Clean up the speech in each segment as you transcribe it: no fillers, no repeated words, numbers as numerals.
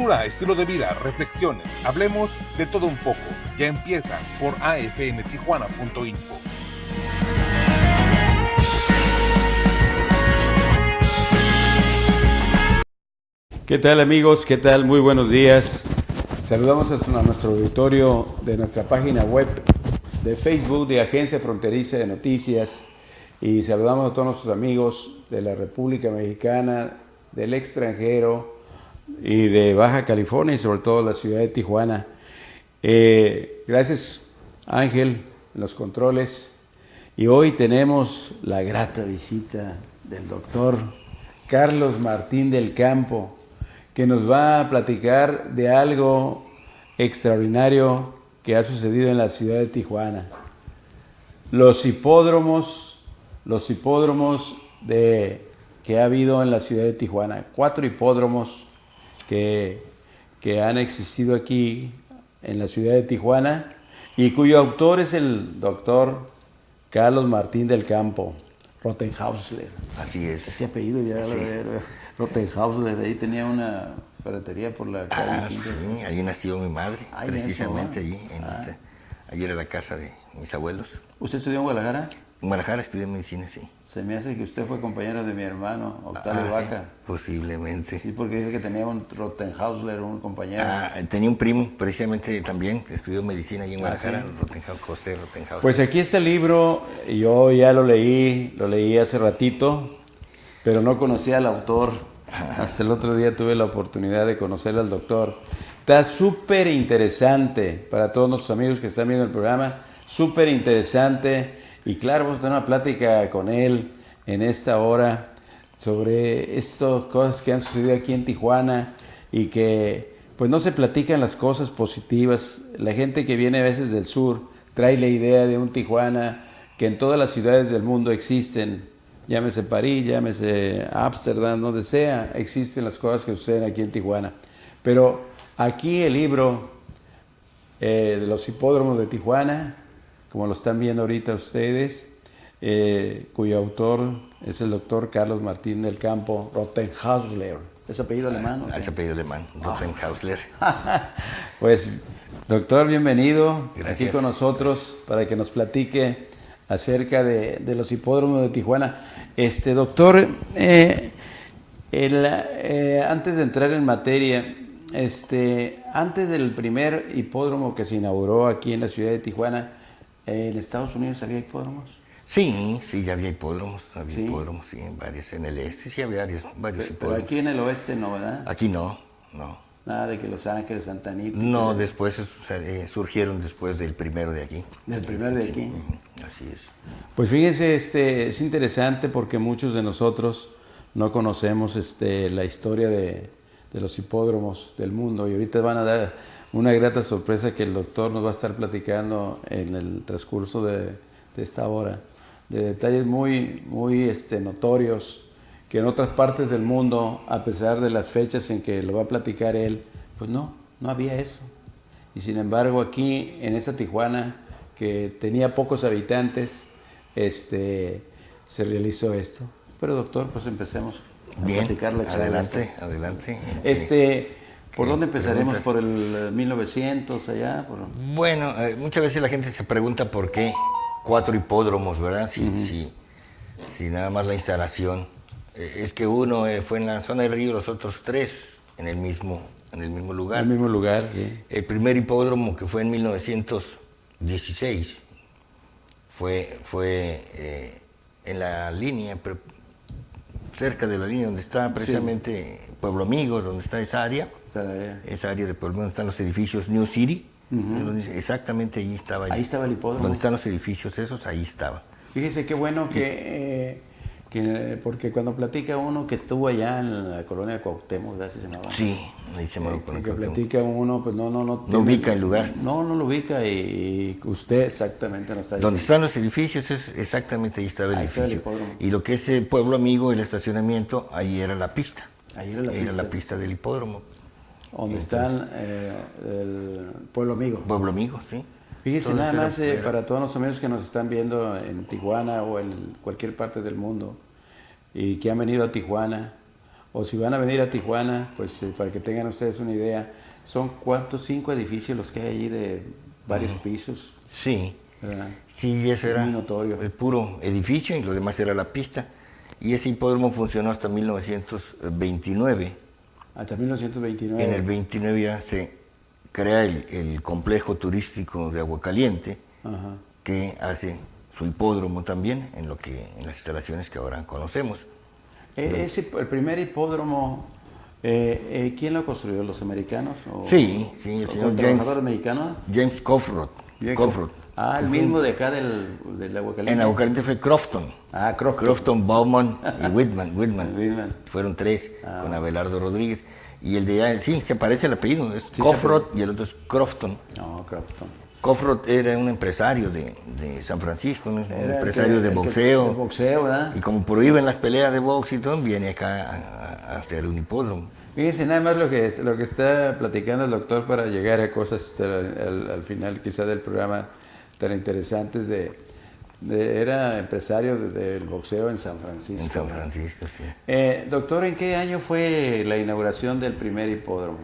Cultura, estilo de vida, reflexiones, hablemos de todo un poco. Ya empieza por afmtijuana.info. ¿Qué tal, amigos? ¿Qué tal? Muy buenos días. Saludamos a nuestro auditorio de nuestra página web de Facebook de Agencia Fronteriza de Noticias y saludamos a todos nuestros amigos de la República Mexicana, del extranjero y de Baja California y sobre todo la ciudad de Tijuana. Gracias, Ángel, en los controles. Y hoy tenemos la grata visita del doctor Carlos Martín del Campo, que nos va a platicar de algo extraordinario que ha sucedido en la ciudad de Tijuana. Los hipódromos que ha habido en la ciudad de Tijuana. 4 hipódromos que han existido aquí en la ciudad de Tijuana y cuyo autor es el doctor Carlos Martín del Campo, Rothenhausler. Así es. Ese apellido ya sí. Rothenhausler, ahí tenía una ferretería por la calle. Sí, allí nació mi madre, precisamente allí. Allí era la casa de mis abuelos. ¿Usted estudió en Guadalajara? En Guadalajara estudié medicina, sí. Se me hace que usted fue compañero de mi hermano, Octavio Vaca. Sí, posiblemente. Sí, porque dice que tenía un Rothenhausler, un compañero. Tenía un primo, precisamente también, estudió medicina allí en Guadalajara, ¿sí? José Rothenhausler. Pues aquí está el libro, yo ya lo leí hace ratito, pero no conocía al autor. Hasta el otro día tuve la oportunidad de conocer al doctor. Está súper interesante para todos nuestros amigos que están viendo el programa, súper interesante. Y claro, vamos a tener una plática con él en esta hora sobre estas cosas que han sucedido aquí en Tijuana y que pues no se platican las cosas positivas. La gente que viene a veces del sur trae la idea de un Tijuana que en todas las ciudades del mundo existen. Llámese París, llámese Ámsterdam, donde sea, existen las cosas que suceden aquí en Tijuana. Pero aquí el libro de los hipódromos de Tijuana, como lo están viendo ahorita ustedes, cuyo autor es el doctor Carlos Martín del Campo Rothenhausler. ¿Es apellido alemán? Es apellido alemán, Rothenhausler. Pues, doctor, bienvenido. Gracias. Aquí con nosotros para que nos platique acerca de los hipódromos de Tijuana. Doctor, antes de entrar en materia, antes del primer hipódromo que se inauguró aquí en la ciudad de Tijuana, ¿en Estados Unidos había hipódromos? Sí, ya había hipódromos, ¿Sí? En varios, en el este sí había varios hipódromos. Pero aquí en el oeste no, ¿verdad? Aquí no. Nada de que Los Ángeles, Santa Anita. No, después surgieron después del primero de aquí. ¿Del primero de aquí? Sí, así es. Pues fíjese, es interesante porque muchos de nosotros no conocemos la historia de los hipódromos del mundo y ahorita van a dar una grata sorpresa que el doctor nos va a estar platicando en el transcurso de esta hora, de detalles muy notorios que en otras partes del mundo, a pesar de las fechas en que lo va a platicar él, pues no había eso. Y sin embargo aquí en esa Tijuana, que tenía pocos habitantes, se realizó esto. Pero doctor, pues empecemos a platicar la charla. Adelante. ¿Por dónde empezaremos? ¿Por el 1900 allá? Bueno, muchas veces la gente se pregunta por qué 4 hipódromos, ¿verdad? Si nada más la instalación. Es que uno fue en la zona del río, los otros 3 en el mismo lugar. En el mismo lugar, sí. El primer hipódromo, que fue en 1916, fue en la línea, cerca de la línea donde está precisamente Pueblo Amigo, donde está esa área. Esa área de Pueblo Amigo, donde están los edificios New City. Exactamente allí estaba. Ahí estaba el hipódromo. Donde están los edificios esos, ahí estaba. Fíjese qué bueno porque cuando platica uno que estuvo allá en la colonia Cuauhtémoc, ¿verdad? ¿Se llamaba? Sí, ahí se llamaba Cuauhtémoc. Que platica uno, pues no ubica el lugar. No lo ubica y usted exactamente no está diciendo. Donde están los edificios, exactamente ahí estaba el edificio. Y lo que es el Pueblo Amigo, el estacionamiento, ahí era la pista. Ahí era la pista del hipódromo. Donde están el Pueblo Amigo. Pueblo Amigo, sí. Fíjese, nada más para todos los amigos que nos están viendo en Tijuana o en cualquier parte del mundo y que han venido a Tijuana o si van a venir a Tijuana, pues para que tengan ustedes una idea, son ¿cuántos? 5 edificios los que hay allí de varios pisos. Sí, ¿Verdad? sí, eso era muy notorio. el puro edificio y lo demás era la pista. Y ese hipódromo funcionó hasta 1929. Hasta 1929. En el 29 ya se crea el complejo turístico de Aguacaliente, Ajá. que hace su hipódromo también en las instalaciones que ahora conocemos. El primer hipódromo, ¿quién lo construyó? ¿Los americanos? Sí, el señor trabajador mexicano. James Coffrod. Ah, el mismo de acá del Aguacaliente. En Aguacaliente fue Crofton. Ah, Crofton, Bowman y Whitman. Fueron 3 con Abelardo Rodríguez. Y el de allá, sí, se parece el apellido, es Coffrod y el otro es Crofton. No, Crofton. Coffrod era un empresario de San Francisco, un empresario de boxeo. De boxeo, ¿verdad? Y como prohíben las peleas de box y todo, viene acá a hacer un hipódromo. Fíjense nada más lo que está platicando el doctor para llegar a cosas al final quizá del programa tan interesantes era empresario del boxeo en San Francisco. En San Francisco, sí. Doctor, ¿en qué año fue la inauguración del primer hipódromo?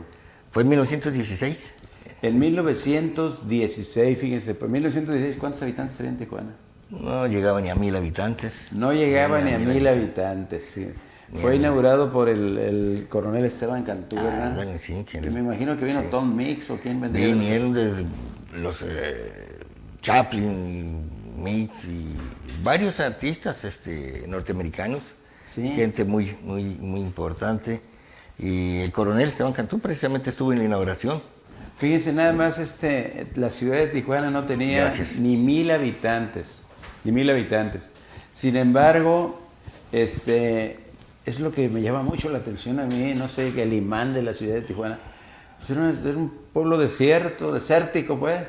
Fue en 1916. En 1916, fíjense, pues 1916, ¿cuántos habitantes había en Tijuana? No llegaba ni a 1000 habitantes. No llegaba ni a 1000 habitantes, fíjense. Fue inaugurado por el coronel Esteban Cantú, ¿verdad? Sí, que me imagino que vino Tom Mix o quién vendría. Vinieron desde los Chaplin, Mix y varios artistas norteamericanos, ¿Sí? Gente muy importante. Y el coronel Esteban Cantú precisamente estuvo en la inauguración. Fíjense nada más, la ciudad de Tijuana no tenía ni 1000 habitantes, ni 1000 habitantes. Sin embargo, es lo que me llama mucho la atención a mí, no sé, que el imán de la ciudad de Tijuana, pues era un pueblo desértico, pues,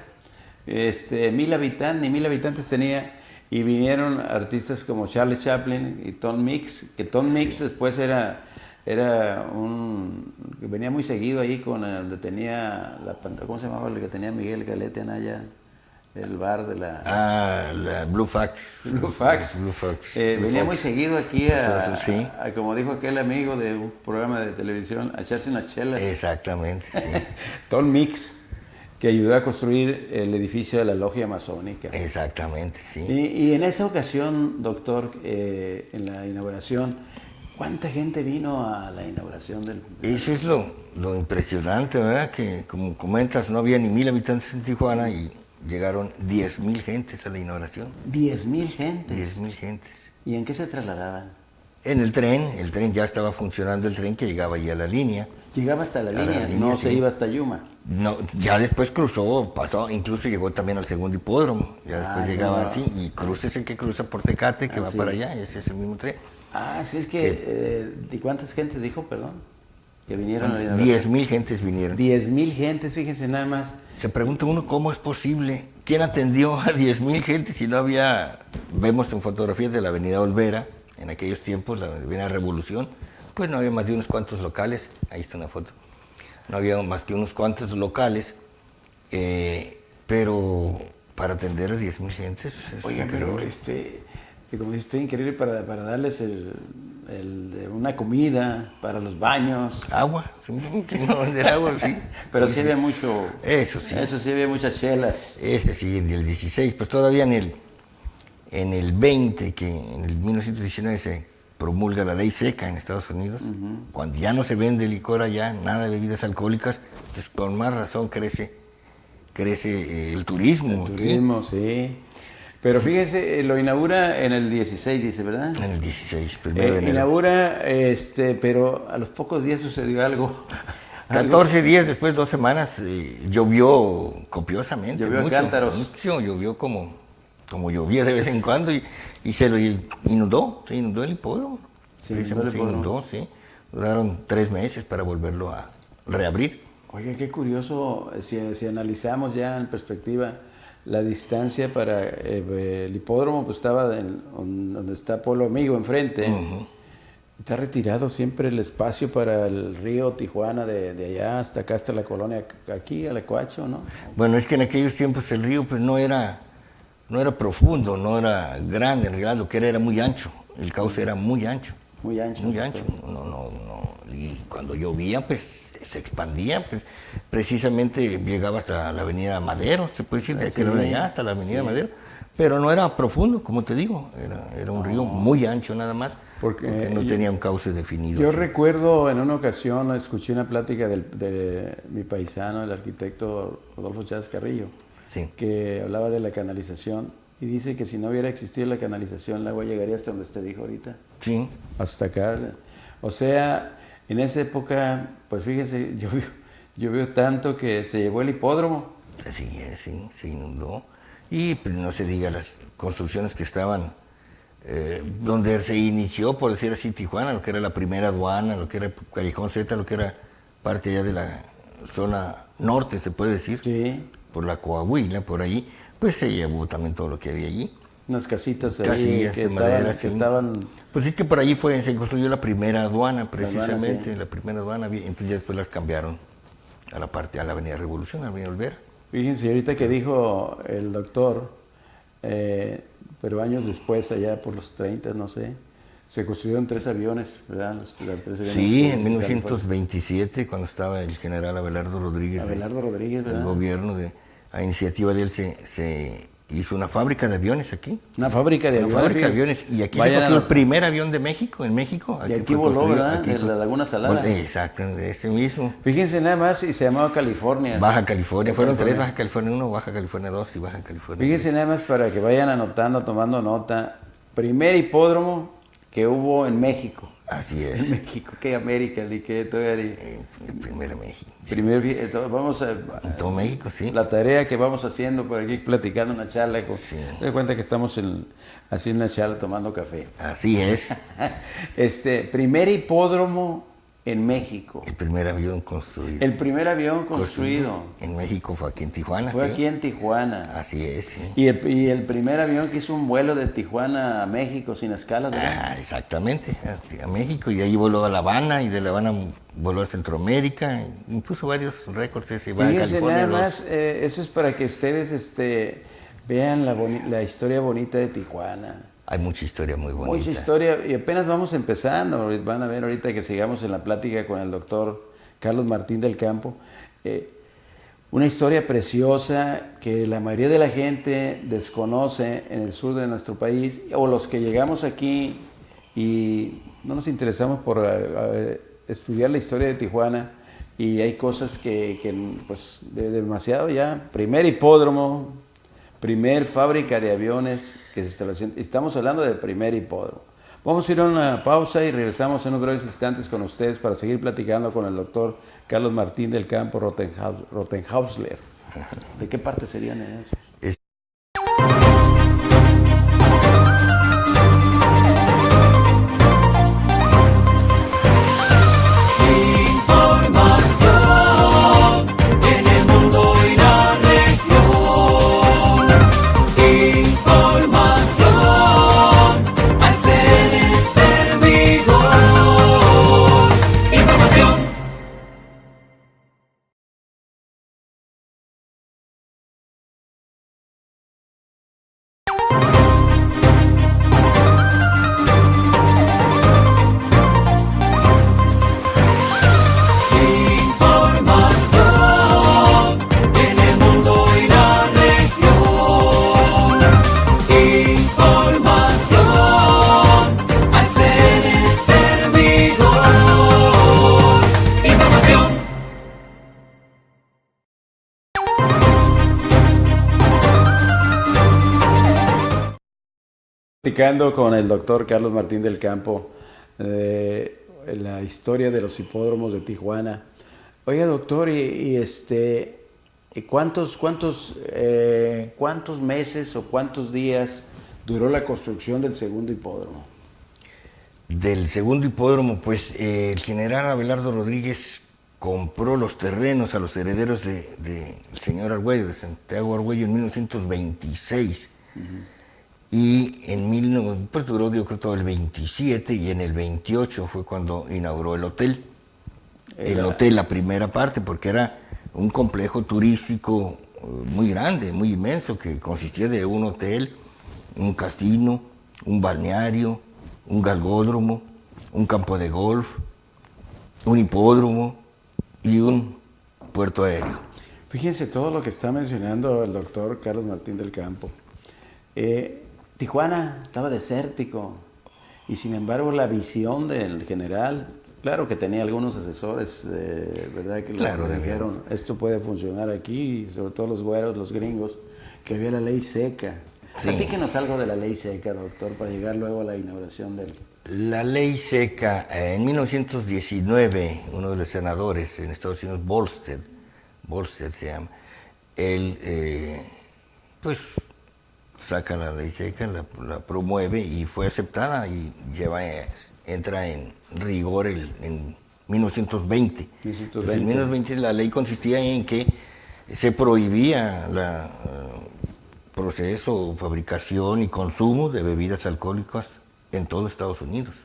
1000 habitantes tenía, y vinieron artistas como Charlie Chaplin y Tom Mix, que Tom Mix después era que venía muy seguido ahí donde tenía la pantalla, ¿cómo se llamaba el que tenía Miguel Galete Anaya? El bar de la Blue Fox. Blue Fox. Venía muy seguido aquí a, como dijo aquel amigo de un programa de televisión, a echarse unas chelas. Exactamente, sí. Tom Mix, que ayudó a construir el edificio de la logia masónica. Exactamente, sí. Y en esa ocasión, doctor, en la inauguración, ¿cuánta gente vino a la inauguración del...? Eso es lo impresionante, ¿verdad? Que como comentas, no había ni 1000 habitantes en Tijuana y llegaron 10,000 gentes a la inauguración. 10,000 gentes. 10,000 gentes. ¿Y en qué se trasladaban? En el tren ya estaba funcionando el tren que llegaba allí a la línea. Llegaba hasta la línea, no se iba hasta Yuma. No, ya después pasó, incluso llegó también al segundo hipódromo. Ya después llegaba así, y es el que cruza por Tecate, que va para allá, ese es el mismo tren. Sí, es que... ¿Y cuántas gentes dijo, perdón? Que vinieron a la inauguración. 10,000 gentes vinieron. 10,000 gentes, fíjense nada más. Se pregunta uno cómo es posible. ¿Quién atendió a 10,000 gentes si no había... Vemos en fotografías de la avenida Olvera, en aquellos tiempos, la avenida Revolución, pues no había más de unos cuantos locales. Ahí está una foto. No había más que unos cuantos locales, pero para atender a 10,000 gentes... Oiga, pero como dice, increíble para darles una comida, para los baños. Agua, no vender agua, sí. Pero sí había mucho... Eso sí. Eso sí, había muchas chelas. Sí, en el 16, pues todavía en el 20, que en el 1919 se promulga la ley seca en Estados Unidos, cuando ya no se vende licor allá, nada de bebidas alcohólicas, pues con más razón crece el turismo. El turismo, sí. Pero fíjese, lo inaugura en el 16, dice, ¿verdad? En el 16, primero de enero. Inaugura, pero a los pocos días sucedió algo. 14 días después, 2 semanas, llovió copiosamente. Llovió a cántaros. Mucho, llovió como llovía de vez en cuando y se lo inundó el hipódromo. Se inundó, sí. Duraron 3 meses para volverlo a reabrir. Oiga, qué curioso, si analizamos ya en perspectiva, la distancia para el hipódromo, pues estaba donde está Polo Amigo enfrente. Está retirado siempre el espacio para el río Tijuana, de allá hasta acá, hasta la colonia, aquí, a la Coacho, ¿no? Bueno, es que en aquellos tiempos el río pues no era profundo, no era grande, en realidad lo que era muy ancho, el cauce era muy ancho. Muy ancho. Muy ancho. No. Y cuando llovía, pues se expandía, pues, precisamente llegaba hasta la avenida Madero, se puede decir, de aquel lado de allá hasta la avenida Madero, pero no era profundo, como te digo, era un río muy ancho nada más, porque no tenía un cauce definido. Yo recuerdo en una ocasión, escuché una plática de mi paisano, el arquitecto Rodolfo Chávez Carrillo, Sí. que hablaba de la canalización y dice que si no hubiera existido la canalización, el agua llegaría hasta donde usted dijo ahorita. Sí. Hasta acá. O sea, en esa época, pues fíjese, yo veo tanto que se llevó el hipódromo. Así es, sí, se inundó. Y pues, no se diga las construcciones que estaban, donde se inició, por decir así, Tijuana, lo que era la primera aduana, lo que era Callejón Z, lo que era parte ya de la zona norte, se puede decir, Sí. por la Coahuila, por ahí, pues se llevó también todo lo que había allí. Unas casitas ahí Casillas de madera, sí. estaban... Pues es que por ahí se construyó la primera aduana, precisamente, sí. la primera aduana, entonces ya después las cambiaron a la Avenida Revolución, a la Avenida Olvera. Fíjense, ahorita que dijo el doctor, pero años después, allá por los 30, no sé, se construyeron 3 aviones, ¿verdad? Los 3 aviones Sí, en 1927, cuando estaba el general Abelardo Rodríguez. Abelardo Rodríguez, ¿verdad? El gobierno, a iniciativa de él, se hizo una fábrica de aviones aquí. Una fábrica de aviones. Una fábrica de aviones. Y aquí se construyó el primer avión de México, en México. Y aquí voló, ¿verdad? De la Laguna Salada. Exacto, ese mismo. Fíjense nada más, y se llamaba California. Baja California, fueron 3, Baja California 1, Baja California 2 y Baja California 3. Fíjense nada más para que vayan anotando, tomando nota. Primer hipódromo que hubo en México. Así es. En México, que América, ni que todavía... El primer México. Sí. Vamos a... En todo México, sí. La tarea que vamos haciendo por aquí, platicando una charla. Sí. Te das cuenta que estamos haciendo una charla tomando café. Así es. Primer hipódromo en México. El primer avión construido. El primer avión construido. En México fue aquí en Tijuana, Fue sí. aquí en Tijuana. Así es, sí. Y el primer avión que hizo un vuelo de Tijuana a México sin escalas, ¿verdad? Exactamente, a México, y de ahí voló a La Habana, y de La Habana voló a Centroamérica, impuso varios récords ese. Fíjense nada más, eso es para que ustedes vean la historia bonita de Tijuana. Hay mucha historia muy bonita. Mucha historia, y apenas vamos empezando. Van a ver ahorita que sigamos en la plática con el doctor Carlos Martín del Campo. Una historia preciosa que la mayoría de la gente desconoce en el sur de nuestro país, o los que llegamos aquí y no nos interesamos por estudiar la historia de Tijuana, y hay cosas que pues, demasiado ya. Primer hipódromo, primer fábrica de aviones que se estableció. Estamos hablando del primer hipódromo. Vamos a ir a una pausa y regresamos en unos breves instantes con ustedes para seguir platicando con el doctor Carlos Martín del Campo Rothenhausler. ¿De qué parte serían esos? Platicando con el doctor Carlos Martín del Campo la historia de los hipódromos de Tijuana. Oiga, doctor, ¿cuántos meses o cuántos días duró la construcción del segundo hipódromo? Del segundo hipódromo, pues el general Abelardo Rodríguez compró los terrenos a los herederos del señor Argüello, de Santiago Argüello, en 1926. Y pues duró, yo creo, todo el 27, y en el 28 fue cuando inauguró el hotel. El hotel, la primera parte, porque era un complejo turístico muy grande, muy inmenso, que consistía de un hotel, un casino, un balneario, un galgódromo, un campo de golf, un hipódromo y un puerto aéreo. Fíjense todo lo que está mencionando el doctor Carlos Martín del Campo. Tijuana estaba desértico y sin embargo la visión del general, claro que tenía algunos asesores, ¿verdad? Que Claro, le dijeron, esto puede funcionar aquí, sobre todo los güeros, los gringos, que había la ley seca. Sí. Platíquenos algo de la ley seca, doctor, para llegar luego a la inauguración del... La ley seca, en 1919, uno de los senadores en Estados Unidos, Volstead se llama, él pues saca la ley seca, la promueve y fue aceptada y entra en rigor en 1920. Entonces, en 1920 la ley consistía en que se prohibía la proceso, fabricación y consumo de bebidas alcohólicas en todo Estados Unidos.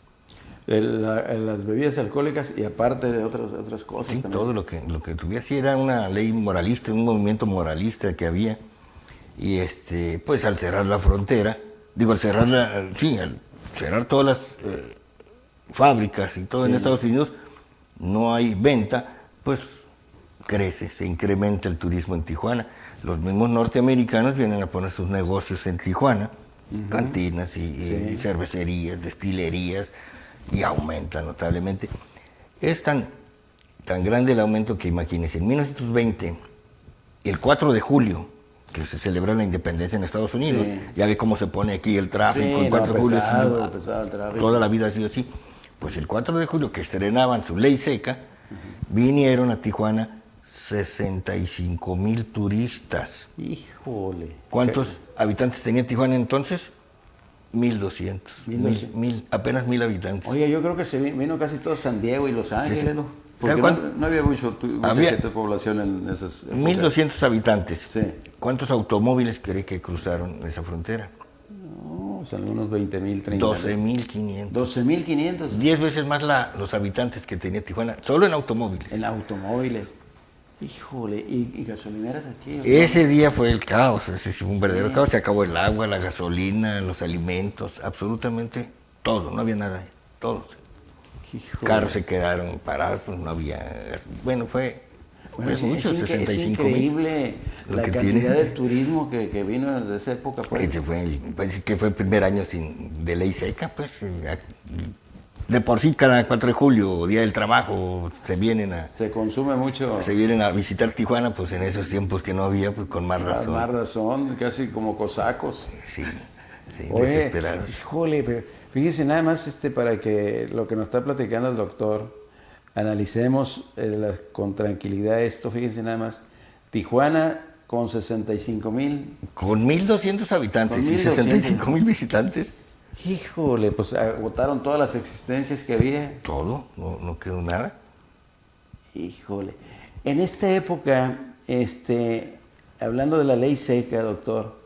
Las bebidas alcohólicas y aparte de otras cosas. Sí, también. todo lo que tuviera, sí, era una ley moralista, un movimiento moralista que había. Y pues al cerrar la frontera, al cerrar todas las fábricas y todo en Estados Unidos, no hay venta, pues crece, se incrementa el turismo en Tijuana. Los mismos norteamericanos vienen a poner sus negocios en Tijuana, cantinas y cervecerías, destilerías, y aumenta notablemente. Es tan grande el aumento que imagínense, en 1920, el 4 de julio, que se celebra la independencia en Estados Unidos, ya ve cómo se pone aquí el tráfico, el 4 de julio, pesado el tráfico. Toda la vida ha sido así. Pues el 4 de julio, que estrenaban su ley seca, vinieron a Tijuana 65,000 turistas. Híjole. ¿Cuántos habitantes tenía Tijuana entonces? 1,200. Apenas 1,000 habitantes. Oye, yo creo que se vino casi todo San Diego y Los Ángeles, sí. ¿no? Porque no había mucha gente de población en esas épocas. 1,200 habitantes. Sí. ¿Cuántos automóviles cree que cruzaron esa frontera? No, son unos 20,000, 30,000. 12,500. 12,500. 10 veces más los habitantes que tenía Tijuana, solo en automóviles. En automóviles. Híjole, ¿y gasolineras aquí? Ese día fue el caos, ese fue un verdadero caos. Se acabó el agua, la gasolina, los alimentos, absolutamente todo, no había nada, todos. Híjole. Carros se quedaron parados, pues no había. Bueno, fue mucho, 65,000. Es increíble la cantidad de turismo que vino desde esa época. Pues. Ese fue el primer año de ley seca, pues. De por sí, cada 4 de julio, Día del Trabajo, se consume mucho. Se vienen a visitar Tijuana, pues en esos tiempos que no había, pues con más razón. Más razón, casi como cosacos. Sí, Oye, desesperados. Híjole, pero fíjese nada más para que lo que nos está platicando el doctor, analicemos con tranquilidad esto. Fíjense nada más, Tijuana con 65,000. Con 1,200 habitantes y 65,000 visitantes. Híjole, pues agotaron todas las existencias que había. Todo, no quedó nada. Híjole. En esta época, hablando de la ley seca, doctor,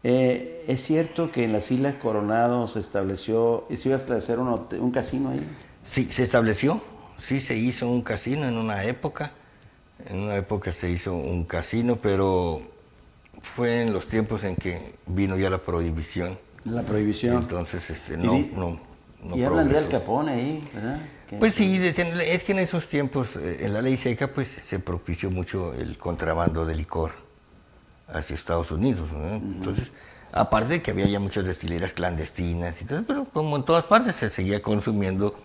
¿es cierto que en las Islas Coronado se estableció, se iba a establecer un casino ahí? Sí, se estableció, sí se hizo un casino en una época. En una época se hizo un casino, pero fue en los tiempos en que vino ya la prohibición. La prohibición. Entonces, no y hablan de Al Capone ahí, ¿verdad? Pues sí, es que en esos tiempos, en la ley seca, pues se propició mucho el contrabando de licor hacia Estados Unidos, ¿no? Entonces, aparte de que había ya muchas destilerías clandestinas, pero como en todas partes se seguía consumiendo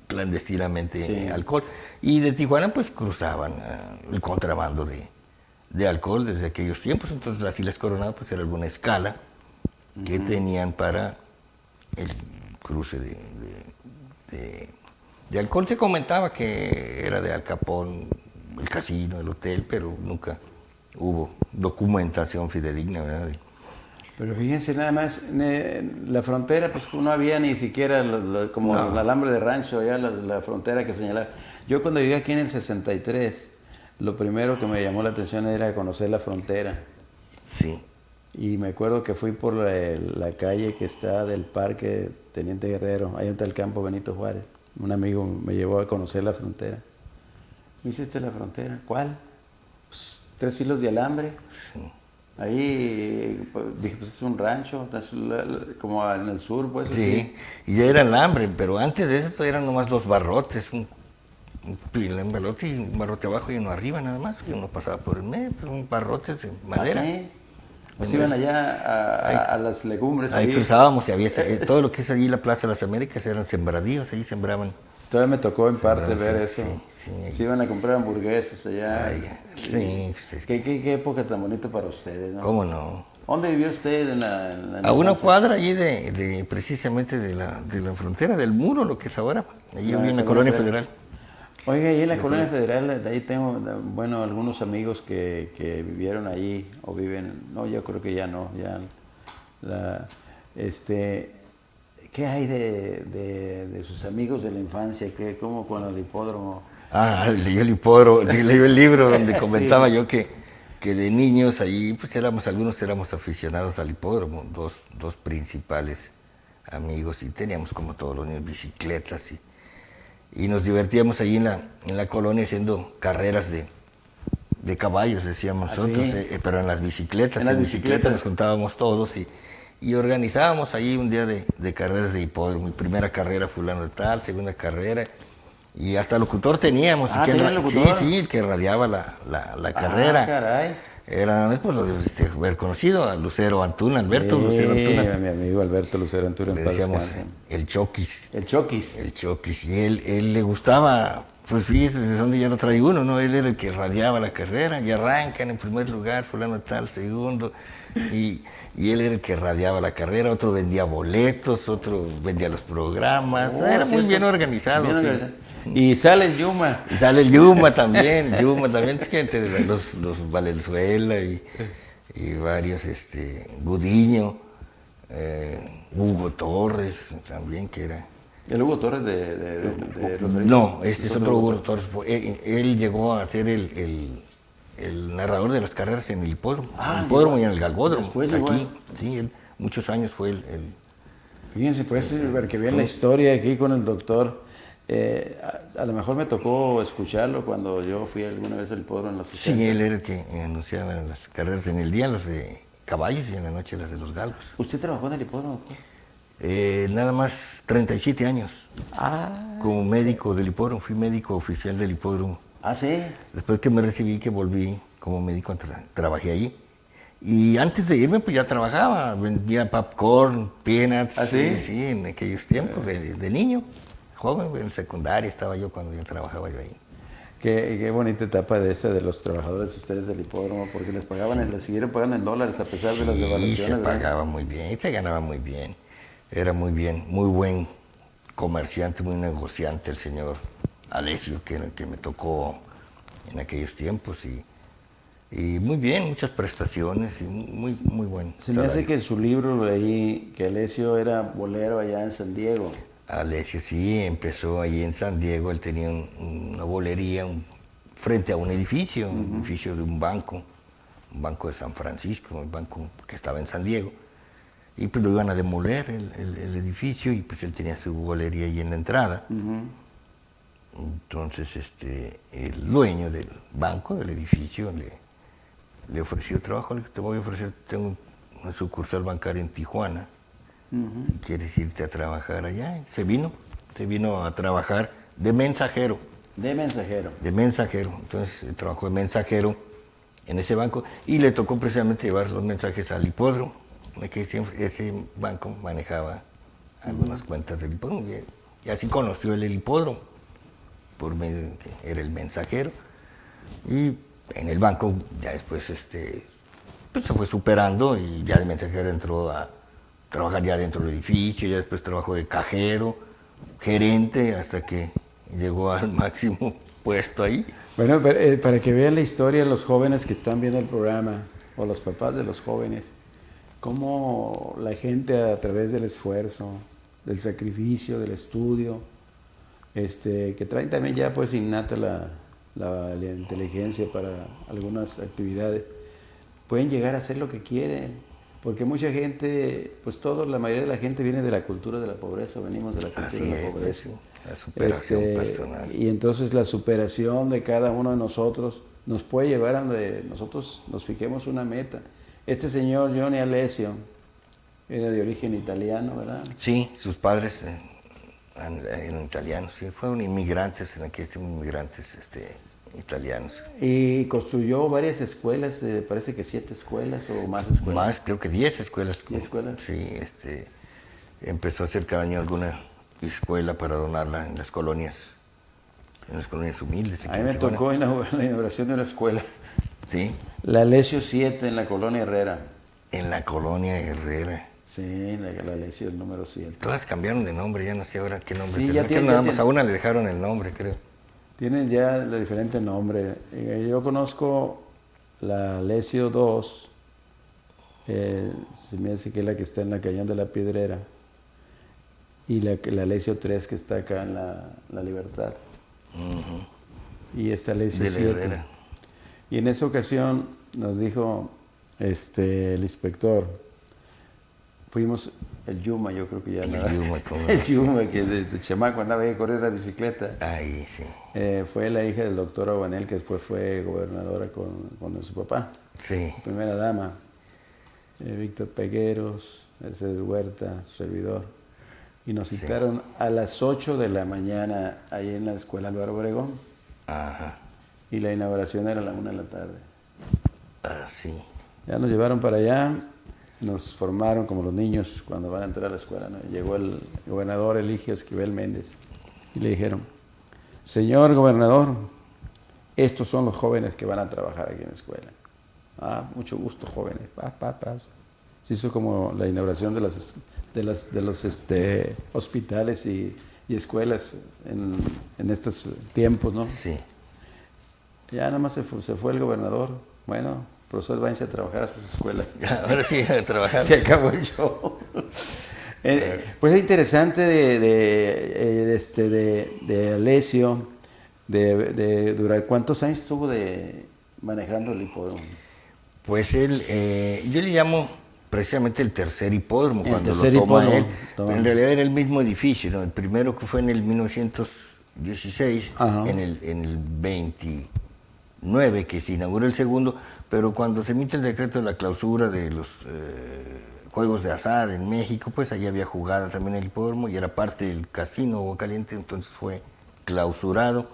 clandestinamente alcohol. Y de Tijuana, pues cruzaban el contrabando de alcohol desde aquellos tiempos. Entonces, las Islas Coronado, pues era alguna escala que tenían para el cruce de alcohol. Se comentaba que era de Al Capone, el casino, el hotel, pero nunca hubo documentación fidedigna, ¿verdad? Pero fíjense nada más, la frontera, pues no había ni siquiera como el alambre de rancho, allá la frontera que señalaba. Yo cuando llegué aquí en el 63, lo primero que me llamó la atención era conocer la frontera. Sí. Y me acuerdo que fui por la calle que está del Parque Teniente Guerrero, ahí ante el campo Benito Juárez. Un amigo me llevó a conocer la frontera. ¿Me hiciste la frontera? ¿Cuál? Pues, 3 hilos de alambre. Sí. Ahí pues, dije, pues es un rancho, como en el sur, pues. Sí, y ya era alambre, pero antes de eso eran nomás dos barrotes, un barrote y un barrote abajo y uno arriba nada más, y uno pasaba por el medio, pues un barrote de madera. Sí. Pues iban allá a las legumbres. Ahí cruzábamos y había todo lo que es allí la Plaza de las Américas eran sembradíos, ahí sembraban. Todavía me tocó en parte ver eso. Sí, Se iban a comprar hamburguesas allá. Ay, sí, pues ¿Qué época tan bonita para ustedes, ¿no? ¿Cómo no? ¿Dónde vivió usted en la A una cuadra allí precisamente de la frontera, del muro, lo que es ahora. Allí yo vi en la Colonia Federal. Oiga, ahí en la Colonia Federal, de ahí tengo, bueno, algunos amigos que vivieron allí o viven, no, yo creo que ya no, ¿qué hay de sus amigos de la infancia? ¿Cómo con el hipódromo? Leí el hipódromo, leí el libro donde comentaba yo que de niños allí, pues algunos éramos aficionados al hipódromo, dos principales amigos, y teníamos como todos los niños bicicletas y nos divertíamos allí en la colonia haciendo carreras de caballos, decíamos nosotros, pero en las bicicletas. En bicicletas nos juntábamos todos y organizábamos allí un día de carreras de hipódromo. Mi primera carrera fulano de tal, segunda carrera, y hasta locutor teníamos. ¿tenía locutor? Sí, que radiaba la carrera. Caray. Era, pues lo debiste haber conocido, a Lucero Antuna, Lucero Antuna. Mi amigo Alberto Lucero Antuna. Le decíamos el Choquis. El Choquis. El Choquis. Y él le gustaba, pues fíjate de dónde ya lo trae uno, ¿no? Él era el que radiaba la carrera, y arrancan en primer lugar, fulano tal, segundo. Y él era el que radiaba la carrera, otro vendía boletos, otro vendía los programas. Era muy bien organizado. Y sale el Yuma. Y sale el Yuma también, gente de los Valenzuela y varios, Gudiño, Hugo Torres también, que era... ¿El Hugo Torres de Rosarito? No, este es otro Hugo Torres. Él llegó a ser el narrador de las carreras en el hipódromo, y en el galgódromo. Después aquí, sí, él muchos años fue el... Fíjense, pues, que vean la historia aquí con el doctor. A lo mejor me tocó escucharlo cuando yo fui alguna vez al hipódromo en los 60. Sí, él era el que anunciaba las carreras en el día, las de caballos, y en la noche las de los galgos. ¿Usted trabajó en el hipódromo? Nada más 37 años. Como médico del hipódromo, fui médico oficial del hipódromo. Sí. Después que me recibí, que volví como médico, trabajé allí. Y antes de irme, pues ya trabajaba, vendía popcorn, peanuts. Sí, en aquellos tiempos de niño. Joven, en secundaria estaba yo cuando ya trabajaba yo ahí. Qué bonita etapa de los trabajadores ustedes del hipódromo, porque les pagaban, les siguieron pagando en dólares a pesar de las devaluaciones. Sí, se pagaba muy bien, se ganaba muy bien. Era muy buen comerciante, muy negociante el señor Alessio, que me tocó en aquellos tiempos. Y muy bien, muchas prestaciones y muy buen. Se me hace que en su libro leí que Alessio era bolero allá en San Diego. Alessio sí, empezó allí en San Diego, él tenía una bolería frente a un edificio, un edificio de un banco de San Francisco, un banco que estaba en San Diego, y pues lo iban a demoler el edificio, y pues él tenía su bolería allí en la entrada. Entonces el dueño del banco, del edificio, le ofreció trabajo, le dijo, te voy a ofrecer, tengo una sucursal bancaria en Tijuana, ¿quieres irte a trabajar allá? Se vino a trabajar de mensajero. De mensajero. De mensajero. Entonces trabajó de mensajero en ese banco y le tocó precisamente llevar los mensajes al hipódromo. Ese banco manejaba algunas cuentas del hipódromo y así conoció el hipódromo, por medio de que era el mensajero. Y en el banco ya después pues se fue superando y ya de mensajero entró a trabajar ya dentro del edificio, ya después trabajó de cajero, gerente, hasta que llegó al máximo puesto ahí. Bueno, para que vean la historia de los jóvenes que están viendo el programa, o los papás de los jóvenes, cómo la gente a través del esfuerzo, del sacrificio, del estudio, que traen también ya pues innata la inteligencia para algunas actividades, pueden llegar a hacer lo que quieren. Porque mucha gente, pues la mayoría de la gente viene de la cultura de la pobreza, venimos de la cultura de la pobreza. La superación personal. Y entonces la superación de cada uno de nosotros nos puede llevar a donde nosotros nos fijemos una meta. Este señor Johnny Alessio era de origen italiano, ¿verdad? Sí, sus padres eran italianos, sí, fueron inmigrantes, en aquel tiempo inmigrantes italianos. Y construyó varias escuelas, parece que 7 escuelas o más escuelas. Más, creo que 10 escuelas. 10 escuelas. Sí, empezó a hacer cada año alguna escuela para donarla en las colonias humildes. A mí me tocó la inauguración de una escuela. Sí. La Alessio 7 en la colonia Herrera. En la colonia Herrera. Sí, la Alessio número 7. Todas cambiaron de nombre, ya no sé ahora qué nombre. Sí, ya que nada más a una le dejaron el nombre, creo. Tienen ya el diferente nombre. Yo conozco la Alessio 2, se me hace que es la que está en la Cañón de la Piedrera, y la Alessio 3 que está acá en la Libertad. Y esta Alessio De la 7. Herrera. Y en esa ocasión nos dijo el inspector, fuimos el Yuma, yo creo que ya El no. Yuma, ¿cómo El no? Yuma, que de chamaco andaba ahí a correr la bicicleta. Ahí, sí. Fue la hija del doctor Aguanel, que después fue gobernadora con su papá, Sí. primera dama. Víctor Pegueros, Mercedes Huerta, su servidor. Y nos Sí. citaron a las 8 de la mañana ahí en la escuela Álvaro Obregón. Ajá. Y la inauguración era a la 1 de la tarde. Ah, sí. Ya nos llevaron para allá, nos formaron como los niños cuando van a entrar a la escuela, ¿no? Llegó el gobernador Eligio Esquivel Méndez y le dijeron, señor gobernador, estos son los jóvenes que van a trabajar aquí en la escuela. Ah, mucho gusto, jóvenes. Paz. Se hizo como la inauguración de los hospitales y escuelas en estos tiempos, ¿no? Sí. Ya nada más se fue el gobernador. Bueno, profesor, váyanse a trabajar a sus escuelas. Ahora sí, a trabajar. Se acabó el show. Pues es interesante de Alessio, durar cuántos años estuvo manejando el hipódromo. Pues él, yo le llamo precisamente el tercer hipódromo El cuando tercer lo toma hipódromo, él. toma. En realidad era el mismo edificio, ¿no? El primero que fue en el 1916, Ajá. en el 29 que se inauguró el segundo, pero cuando se emite el decreto de la clausura de los juegos de azar en México, pues allí había jugada también el hipódromo y era parte del casino Agua Caliente, entonces fue clausurado.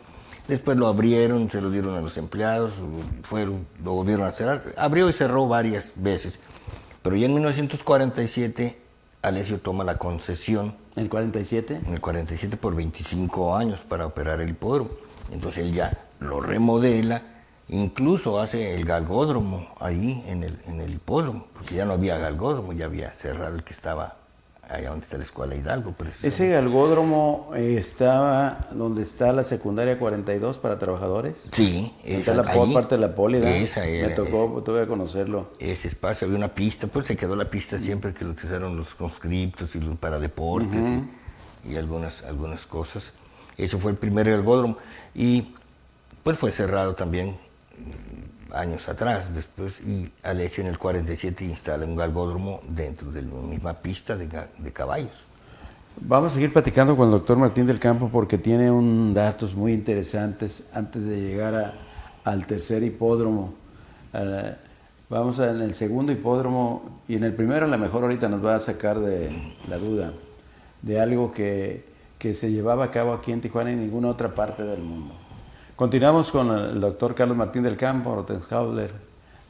Después lo abrieron, se lo dieron a los empleados, lo volvieron a cerrar. Abrió y cerró varias veces. Pero ya en 1947, Alessio toma la concesión. ¿El 47? En el 47 por 25 años para operar el hipódromo. Entonces él ya lo remodela, incluso hace el galgódromo ahí en el hipódromo, porque ya no había galgódromo, ya había cerrado el que estaba allá donde está la Escuela Hidalgo. ¿Ese galgódromo estaba donde está la secundaria 42 para trabajadores? Sí, Está parte de la poli, ¿verdad? Esa era. Me tocó, tuve que conocerlo. Ese espacio, había una pista, pues se quedó la pista siempre que lo utilizaron los conscriptos y para deportes y algunas cosas. Eso fue el primer galgódromo. Y pues fue cerrado también años atrás, después, y Alessio en el 47 instala un galgódromo dentro de la misma pista de caballos. Vamos a seguir platicando con el doctor Martín del Campo porque tiene datos muy interesantes antes de llegar al tercer hipódromo. Vamos en el segundo hipódromo, y en el primero a lo mejor ahorita nos va a sacar de la duda, de algo que se llevaba a cabo aquí en Tijuana y en ninguna otra parte del mundo. Continuamos con el doctor Carlos Martín del Campo, Rottenschauler.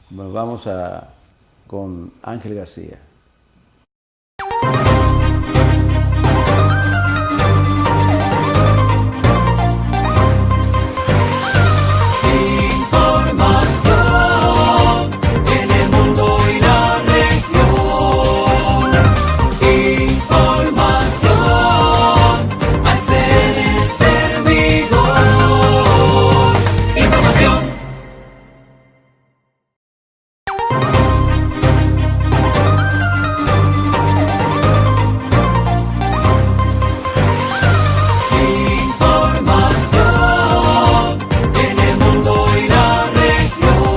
Vamos con Ángel García. Información en el mundo y la región. Información al ser el servidor. Información. Información en el mundo y la región.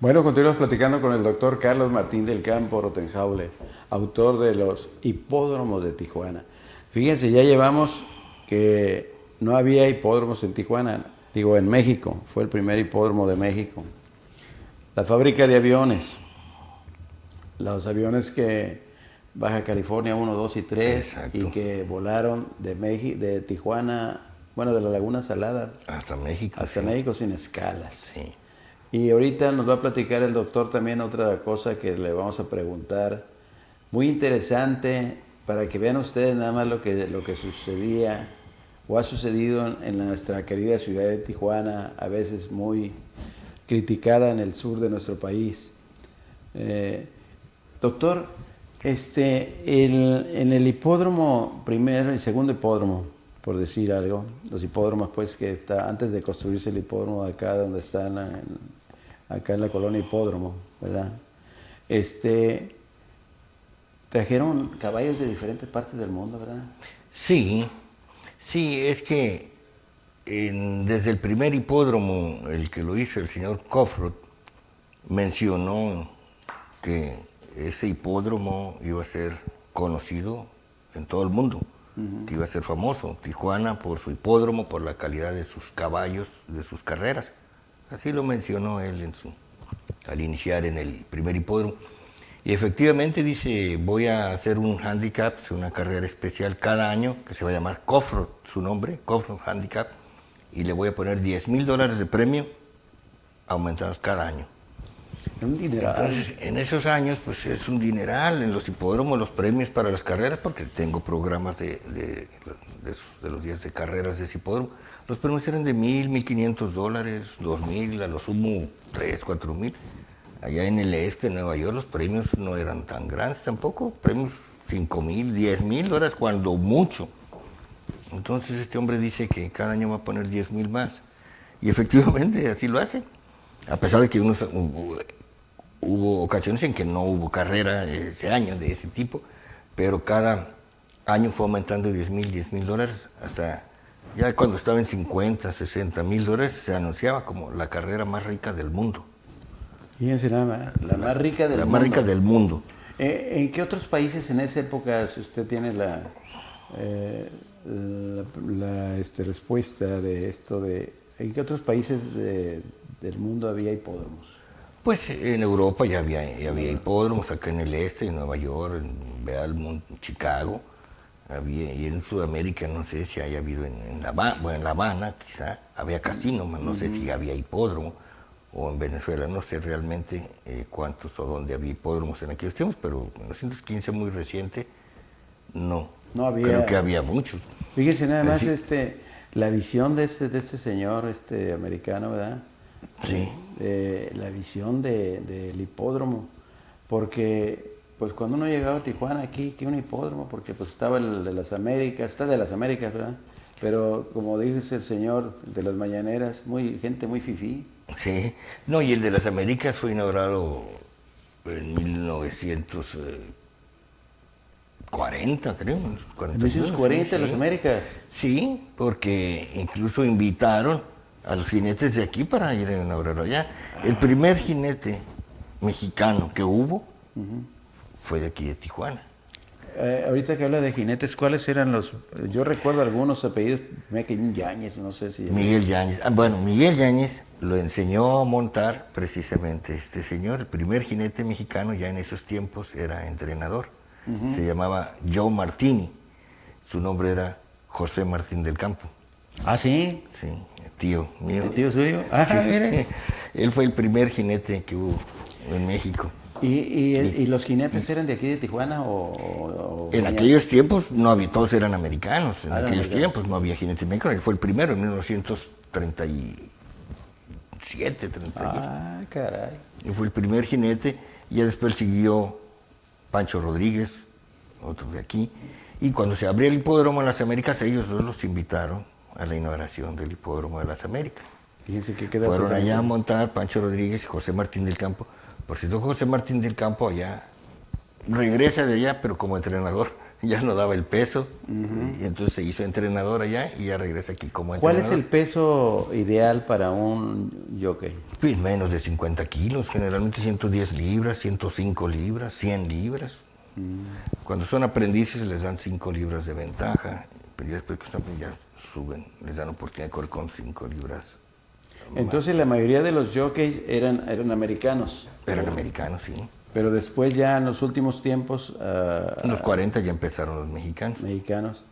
Bueno, continuamos platicando con el doctor Carlos Martín del Campo Rottenhauer, autor de los hipódromos de Tijuana. Fíjense, ya llevamos que no había hipódromos en Tijuana, digo en México, fue el primer hipódromo de México. La fábrica de aviones, los aviones que Baja California 1, 2 y 3, Exacto. y que volaron de Tijuana, bueno, de la Laguna Salada Hasta México. hasta sí. México sin escalas. Sí. Y ahorita nos va a platicar el doctor también otra cosa que le vamos a preguntar, muy interesante para que vean ustedes nada más lo que sucedía o ha sucedido en nuestra querida ciudad de Tijuana, a veces muy criticada en el sur de nuestro país. Doctor, en el hipódromo primero y segundo hipódromo, por decir algo, los hipódromos pues que está antes de construirse el hipódromo de acá donde están acá en la colonia Hipódromo, ¿verdad? Trajeron caballos de diferentes partes del mundo, ¿verdad? Sí, es que desde el primer hipódromo, el que lo hizo el señor Kofrod, mencionó que ese hipódromo iba a ser conocido en todo el mundo, que iba a ser famoso. Tijuana por su hipódromo, por la calidad de sus caballos, de sus carreras. Así lo mencionó él al iniciar en el primer hipódromo. Y efectivamente dice, voy a hacer un handicap, una carrera especial cada año, que se va a llamar Kofrod, su nombre, Kofrod Handicap, y le voy a poner $10,000 de premio, aumentados cada año. Un dineral. Entonces, en esos años, pues es un dineral en los hipódromos, los premios para las carreras, porque tengo programas de los días de carreras de ese hipódromo. Los premios eran de $1,000, $1,500, $2,000, a lo sumo $3,000, $4,000. Allá en el este, en Nueva York, los premios no eran tan grandes tampoco, premios $5,000, $10,000, cuando mucho. Entonces este hombre dice que cada año va a poner 10,000 más. Y efectivamente así lo hace. A pesar de que hubo ocasiones en que no hubo carrera ese año de ese tipo, pero cada año fue aumentando $10,000, hasta ya cuando estaba en $50,000, $60,000 se anunciaba como la carrera más rica del mundo. Fíjense nada más, la más rica del La mundo. más rica del mundo. ¿En qué otros países en esa época, si usted tiene la respuesta de esto, en qué otros países del mundo había hipódromos? Pues en Europa ya había hipódromos, acá en el este, en Nueva York, en Belmont, en Chicago, y en Sudamérica no sé si haya habido en La Habana quizá, había casino, no sé si había hipódromo, o en Venezuela, no sé realmente cuántos o dónde había hipódromos en aquellos tiempos, pero en 1915, muy reciente, no había. Creo que había muchos. Fíjese nada más Sí. la visión de este señor americano, ¿verdad? Sí. La visión del hipódromo, porque pues cuando uno llegaba a Tijuana aquí, que un hipódromo, porque pues estaba el de las Américas, está de las Américas, ¿verdad? Pero como dice el señor de las mañaneras, gente muy fifí. Sí, no, y el de las Américas fue inaugurado en 1940, creo. En 1940 las Américas. Sí, porque incluso invitaron a los jinetes de aquí para ir a inaugurarlo allá. El primer jinete mexicano que hubo fue de aquí de Tijuana. Ahorita que habla de jinetes, ¿cuáles eran los...? Yo recuerdo algunos apellidos, Miguel Yáñez, no sé si... Miguel Yáñez. Miguel Yáñez lo enseñó a montar precisamente este señor. El primer jinete mexicano ya en esos tiempos era entrenador. Se llamaba Joe Martini. Su nombre era José Martín del Campo. ¿Ah, sí? Sí, tío mío. ¿El tío suyo? Ah, Sí. mire. Él fue el primer jinete que hubo en México. ¿Y los jinetes eran de aquí de Tijuana o En aquellos tiempos no había, todos eran americanos. En eran aquellos americanos. tiempos no había jinete mexicano. Él fue el primero en 1937, 38. Ah, caray. Él fue el primer jinete. Y ya después siguió Pancho Rodríguez, otro de aquí. Y cuando se abrió el hipódromo en las Américas, ellos dos los invitaron a la inauguración del hipódromo de las Américas. Fíjense que queda Fueron totalmente- allá a montar Pancho Rodríguez y José Martín del Campo. Por cierto, José Martín del Campo allá regresa de allá, pero como entrenador. ya no daba el peso, y entonces se hizo entrenador allá y ya regresa aquí como ¿Cuál entrenador. es el peso ideal para un jockey? Pues menos de 50 kilos, generalmente 110 libras, 105 libras, 100 libras. Cuando son aprendices les dan 5 libras de ventaja, pero ya después que están, ya suben, les dan oportunidad de correr con 5 libras. Entonces la mayoría de los jockeys eran americanos, Eran americanos, sí. pero después ya en los últimos tiempos En los 40 ya empezaron los mexicanos. mexicanos.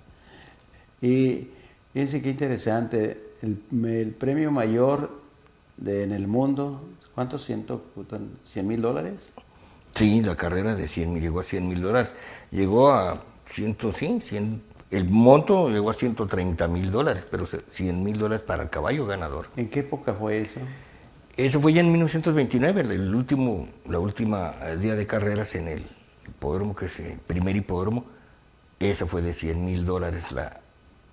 Y fíjense qué interesante, el premio mayor en el mundo, ¿cuántos? $100,000. Sí, la carrera de 100 mil, llegó a 100 mil dólares. Llegó a 100, el monto llegó a 130 mil dólares, pero 100 mil dólares para el caballo ganador. ¿En qué época fue eso? Eso fue ya en 1929, la última día de carreras en el hipódromo, que es el primer hipódromo. Esa fue de 100 mil dólares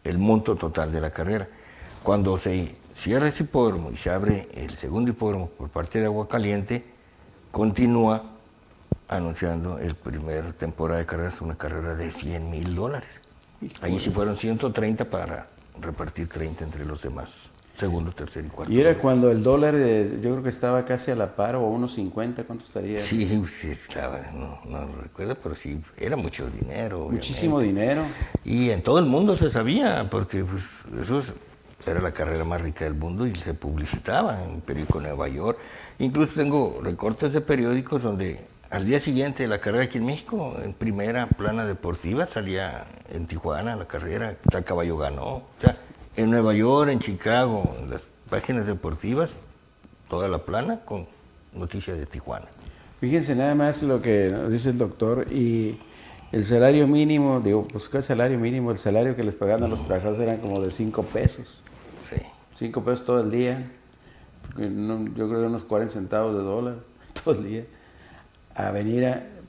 el monto total de la carrera. Cuando se cierra ese hipódromo y se abre el segundo hipódromo por parte de Aguascalientes, continúa anunciando el primer temporada de carreras, una carrera de 100 mil dólares. Allí sí fueron 130 para repartir 30 entre los demás, segundo, tercer y cuarto. Y era cuando el dólar, yo creo que estaba casi a la par, o a 1.50, ¿cuánto estaría? Sí, sí estaba, no lo recuerdo, pero sí, era mucho dinero. Muchísimo obviamente. dinero. Y en todo el mundo se sabía, porque pues, era la carrera más rica del mundo y se publicitaba en el periódico Nueva York. Incluso tengo recortes de periódicos donde al día siguiente de la carrera aquí en México, en primera plana deportiva, salía en Tijuana la carrera, tal caballo ganó. O sea, en Nueva York, en Chicago, en las páginas deportivas, toda la plana con noticias de Tijuana. Fíjense nada más lo que nos dice el doctor, y el salario mínimo, digo, pues ¿qué salario mínimo? El salario que les pagaban a los trabajadores eran como de 5 pesos. Sí. 5 pesos todo el día, porque yo creo que unos 40 centavos de dólar todo el día.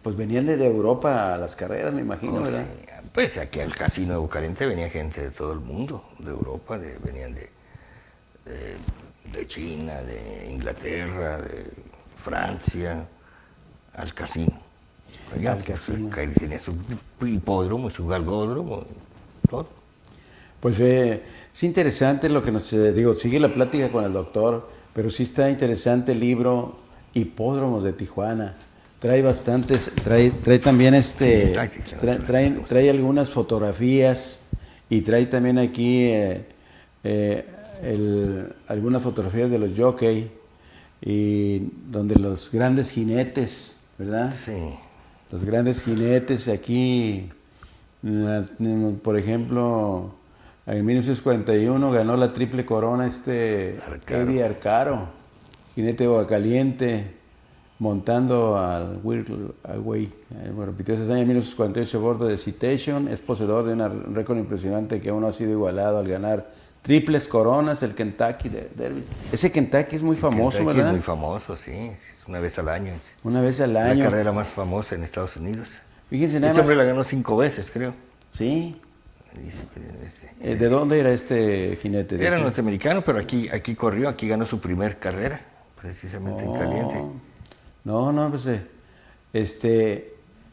Pues venían desde Europa a las carreras, me imagino, ¿verdad? Sí. Pues aquí al Casino de Bucalente venía gente de todo el mundo, de Europa, venían de China, de Inglaterra, de Francia, al casino. Allá, Al casino. Ahí tenía su hipódromo, su galgódromo, todo. Pues es interesante lo que sigue la plática con el doctor, pero sí está interesante el libro Hipódromos de Tijuana. Trae bastantes, trae también trae algunas fotografías, y trae también aquí algunas fotografías de los jockey, y donde los grandes jinetes, ¿verdad? Sí. Los grandes jinetes aquí, por ejemplo, en 1941 ganó la triple corona Eddie Arcaro, jinete de Aguascalientes, montando al Whirlaway. Repitió ese año en 1948 a bordo de Citation. Es poseedor de un récord impresionante que aún no ha sido igualado al ganar triples coronas, el Kentucky Derby. Ese Kentucky es muy famoso, Kentucky ¿verdad? Es muy famoso, sí. Es una vez al año. Una vez al año. La carrera más famosa en Estados Unidos. Fíjense nada Este más. hombre la ganó 5 veces, creo. Sí. Dice que ¿De dónde era este jinete? Era norteamericano, pero aquí corrió, aquí ganó su primer carrera, precisamente en Caliente. No, pues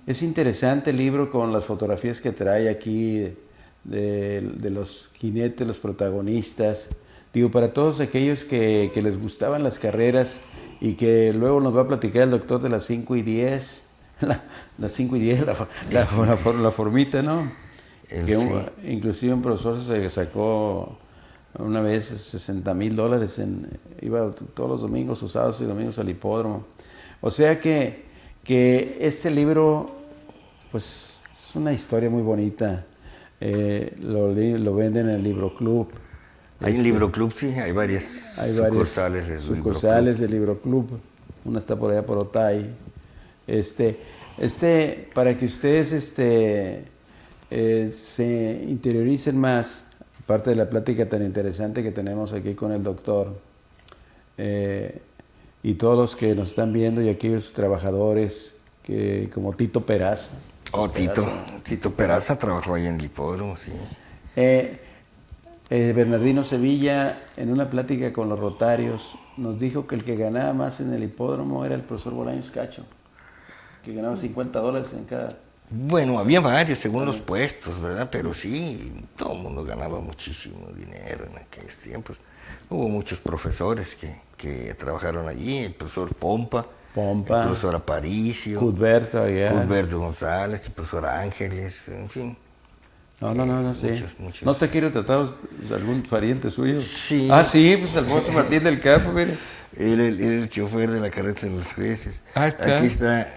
es interesante el libro con las fotografías que trae aquí de los jinetes, los protagonistas. Digo, para todos aquellos que les gustaban las carreras, y que luego nos va a platicar el doctor de las 5 y 10, las 5 y 10, la formita, ¿no? Inclusive un profesor se sacó una vez $60,000, iba todos los domingos, los sábados y domingos al hipódromo. O sea que este libro, pues es una historia muy bonita. Lo venden en el Libro Club. Hay un Libro Club, sí, hay varias sucursales del Libro Club. Una está por allá por Otay. Para que ustedes se interioricen más, aparte de la plática tan interesante que tenemos aquí con el doctor, y todos los que nos están viendo, y aquellos trabajadores como Tito Peraza. Tito Peraza trabajó ahí en el hipódromo, sí. Bernardino Sevilla, en una plática con los rotarios, nos dijo que el que ganaba más en el hipódromo era el profesor Bolaños Cacho, que ganaba $50 en Bueno, había varios según los puestos, ¿verdad? Pero sí, todo el mundo ganaba muchísimo dinero en aquellos tiempos. Hubo muchos profesores que trabajaron allí, el profesor Pompa, el profesor Aparicio, Cudberto González, el profesor Ángeles, en fin. No sé. Muchos. ¿No te quiere tratar algún pariente suyo? Sí. Ah, sí, pues Alfonso Martín del Campo, mire. Él el chofer de la carreta de los jueces. Ah, claro. Aquí está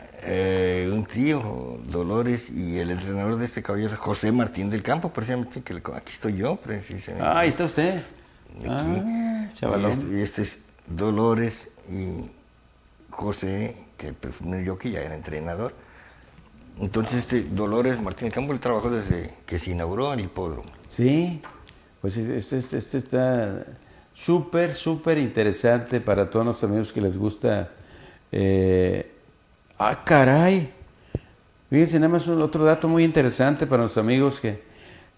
un tío, Dolores, y el entrenador de este caballero, José Martín del Campo, precisamente, aquí estoy yo, precisamente. Ah, ahí está usted. Aquí. Chavalón. Y este es Dolores y José, que pues, yo que ya era entrenador. Entonces, Dolores Martín del Campo, él trabajó desde que se inauguró el hipódromo. Sí, pues este está súper interesante para todos los amigos que les gusta. Caray. Fíjense, nada más otro dato muy interesante para los amigos que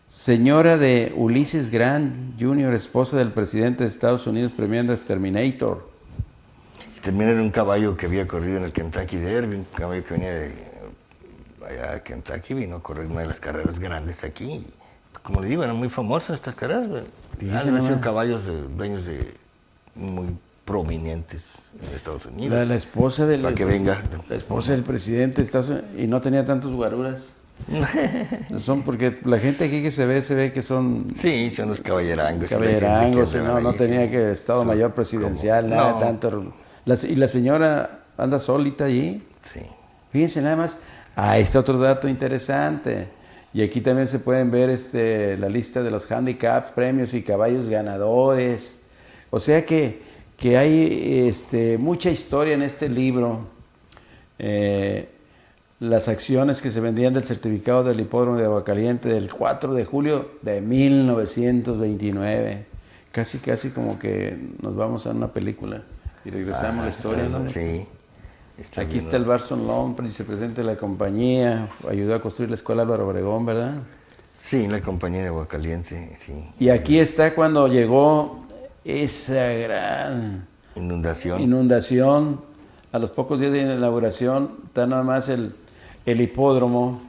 señora de Ulysses Grant Jr., esposa del presidente de Estados Unidos, premiando a Exterminator. También era un caballo que había corrido en el Kentucky Derby, un caballo que venía de allá de Kentucky, vino a correr una de las carreras grandes aquí. Como le digo, eran muy famosas estas carreras. Han sido caballos dueños de muy prominentes en Estados Unidos. La esposa del Para que venga. La esposa del presidente de Estados Unidos, y no tenía tantos guaruras. Son porque la gente aquí que se ve que son... Sí, son los caballerangos. No tenía que Estado Mayor Presidencial, nada no. tanto. Y la señora anda solita allí. Sí. Fíjense nada más. Ahí está otro dato interesante. Y aquí también se pueden ver la lista de los handicaps, premios y caballos ganadores. O sea que hay mucha historia en este libro. Las acciones que se vendían del certificado del hipódromo de Aguascalientes del 4 de julio de 1929. Casi como que nos vamos a una película y regresamos a la historia, ¿no? Sí. Aquí está el Barson Long, vicepresidente de la compañía, ayudó a construir la escuela Álvaro Obregón, ¿verdad? Sí, la compañía de Aguascalientes, sí. Y aquí está cuando llegó esa gran inundación. A los pocos días de inauguración está nada más el hipódromo,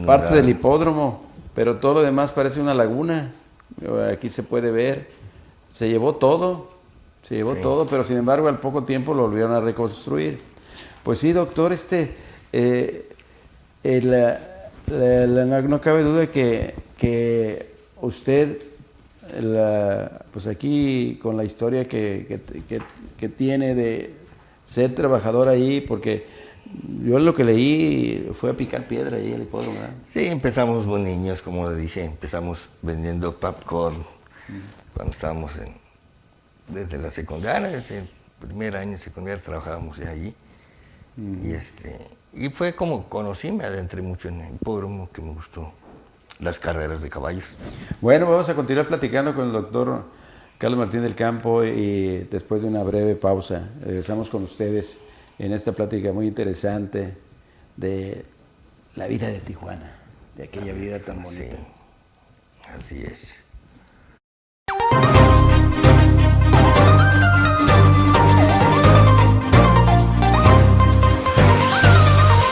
parte del hipódromo, pero todo lo demás parece una laguna. Aquí se puede ver, se llevó todo, pero sin embargo al poco tiempo lo volvieron a reconstruir. Pues sí, doctor, no cabe duda que usted, pues aquí con la historia que tiene de ser trabajador ahí, porque yo lo que leí fue a picar piedra ahí el hipódromo, ¿verdad? Sí, empezamos muy niños, como le dije, empezamos vendiendo popcorn cuando estábamos desde la secundaria, desde el primer año de secundaria trabajábamos ya allí. Y fue como conocí, me adentré mucho en el hipódromo, que me gustó las carreras de caballos. Bueno, vamos a continuar platicando con el doctor Carlos Martín del Campo y después de una breve pausa regresamos con ustedes en esta plática muy interesante de la vida de Tijuana, de aquella vida tan bonita. Sí, así es.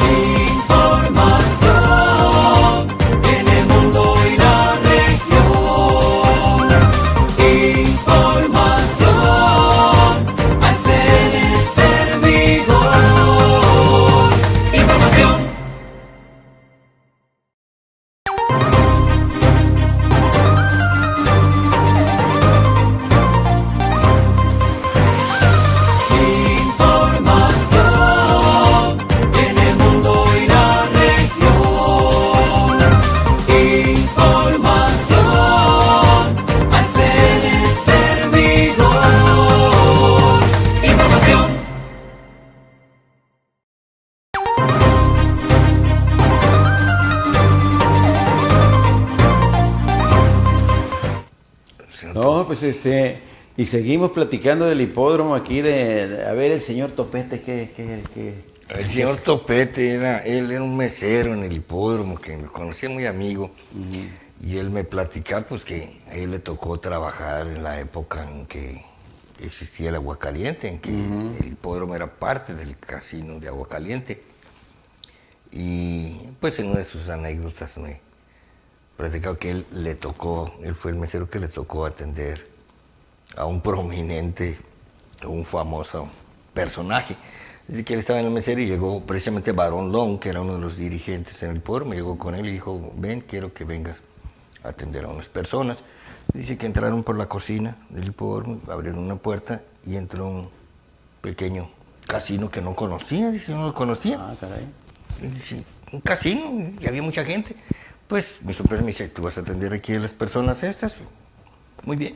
Información en el mundo y la región. Información al servidor. Información. Información en el mundo y la región. Información al servidor. Información. No, pues y seguimos platicando del hipódromo aquí a ver el señor Topete El señor Topete él era un mesero en el hipódromo, que me conocía muy amigo. Y él me platicaba pues que a él le tocó trabajar en la época en que existía el Aguascaliente, en que el hipódromo era parte del casino de Aguascaliente. Y pues en una de sus anécdotas me platicaba que él fue el mesero que le tocó atender a un prominente, a un famoso personaje. Dice que él estaba en el mesero y llegó precisamente Barón Long, que era uno de los dirigentes en el pueblo, me llegó con él y dijo, ven, quiero que vengas a atender a unas personas. Dice que entraron por la cocina del hipódromo, abrieron una puerta y entró un pequeño casino que no conocía, dice, no lo conocía. Ah, caray. Dice, un casino, y había mucha gente. Pues mi superior me dice, ¿tú vas a atender aquí a las personas estas? Muy bien.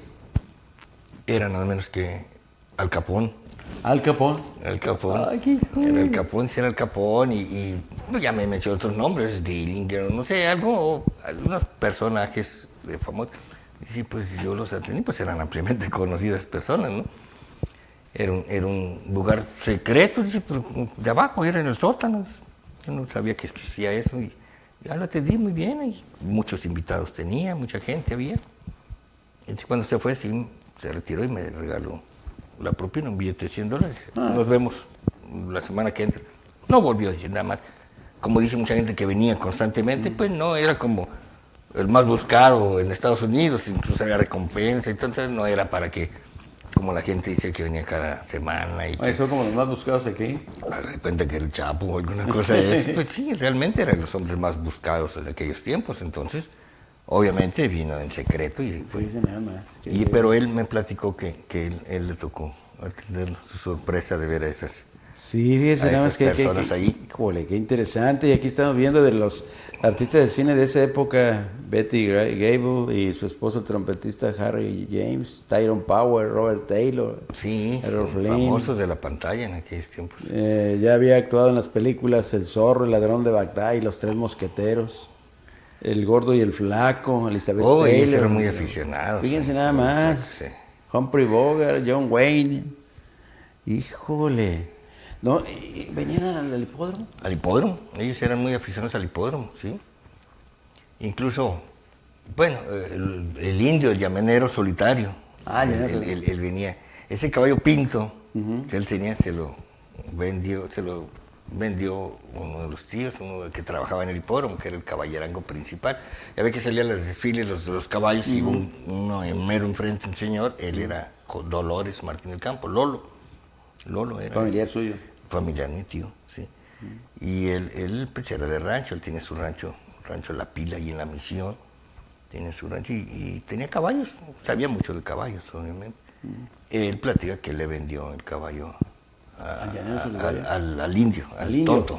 Era nada menos que Al Capón. Al Capón. Al Capón. Ay, qué joder. Era el Capón, sí era el Capón, y pues, ya me mencionó otros nombres, Dillinger, no sé, algunos personajes famosos. Y sí, pues yo los atendí, pues eran ampliamente conocidas personas, ¿no? Era un lugar secreto, dice, pero de abajo, era en el sótano. Yo no sabía que existía eso, y ya lo atendí muy bien, y muchos invitados tenía, mucha gente había. Y cuando se fue, sí, se retiró y me regaló la propina, un billete de $100. Nos vemos la semana que entra. No volvió a decir nada más. Como dice mucha gente que venía constantemente, pues no, era como el más buscado en Estados Unidos, incluso había recompensa, entonces no era para que, como la gente dice que venía cada semana. Y Oye, son como los más buscados aquí. de cuenta que el Chapo o alguna cosa de eso. Pues sí, realmente eran los hombres más buscados en aquellos tiempos, entonces obviamente vino en secreto. Pues nada más. Pero él me platicó que él le tocó tener su sorpresa de ver a esas. Sí, fíjese, a nada esas más personas ahí. Híjole, qué interesante. Y aquí estamos viendo de los artistas de cine de esa época, Betty Gable y su esposo el trompetista Harry James, Tyrone Power, Robert Taylor. Sí, Errol Flynn. famosos de la pantalla en aquellos tiempos. Ya había actuado en las películas El Zorro, El Ladrón de Bagdad y Los Tres Mosqueteros. El Gordo y el Flaco, Elizabeth Ellos Taylor. eran muy aficionados. Fíjense nada más. Sí. Humphrey Bogart, John Wayne. Híjole. No, ¿y venían al hipódromo? Al hipódromo, ellos eran muy aficionados al hipódromo, sí. Incluso, bueno, el indio, el llamanero solitario. Ah, ya. Él venía. Ese caballo pinto que él tenía se lo vendió uno de los tíos, uno que trabajaba en el hipódromo, que era el caballerango principal. Ya ve que salían los desfiles los caballos y uno mero enfrente, un señor, él era Dolores Martín del Campo, Lolo era. Familiar suyo. Familiar, mi tío, sí. Y él pues era de rancho, él tiene su rancho La Pila y en La Misión, tiene su rancho y tenía caballos, sabía mucho de caballos, obviamente. Él platica que le vendió el caballo al indio, al tonto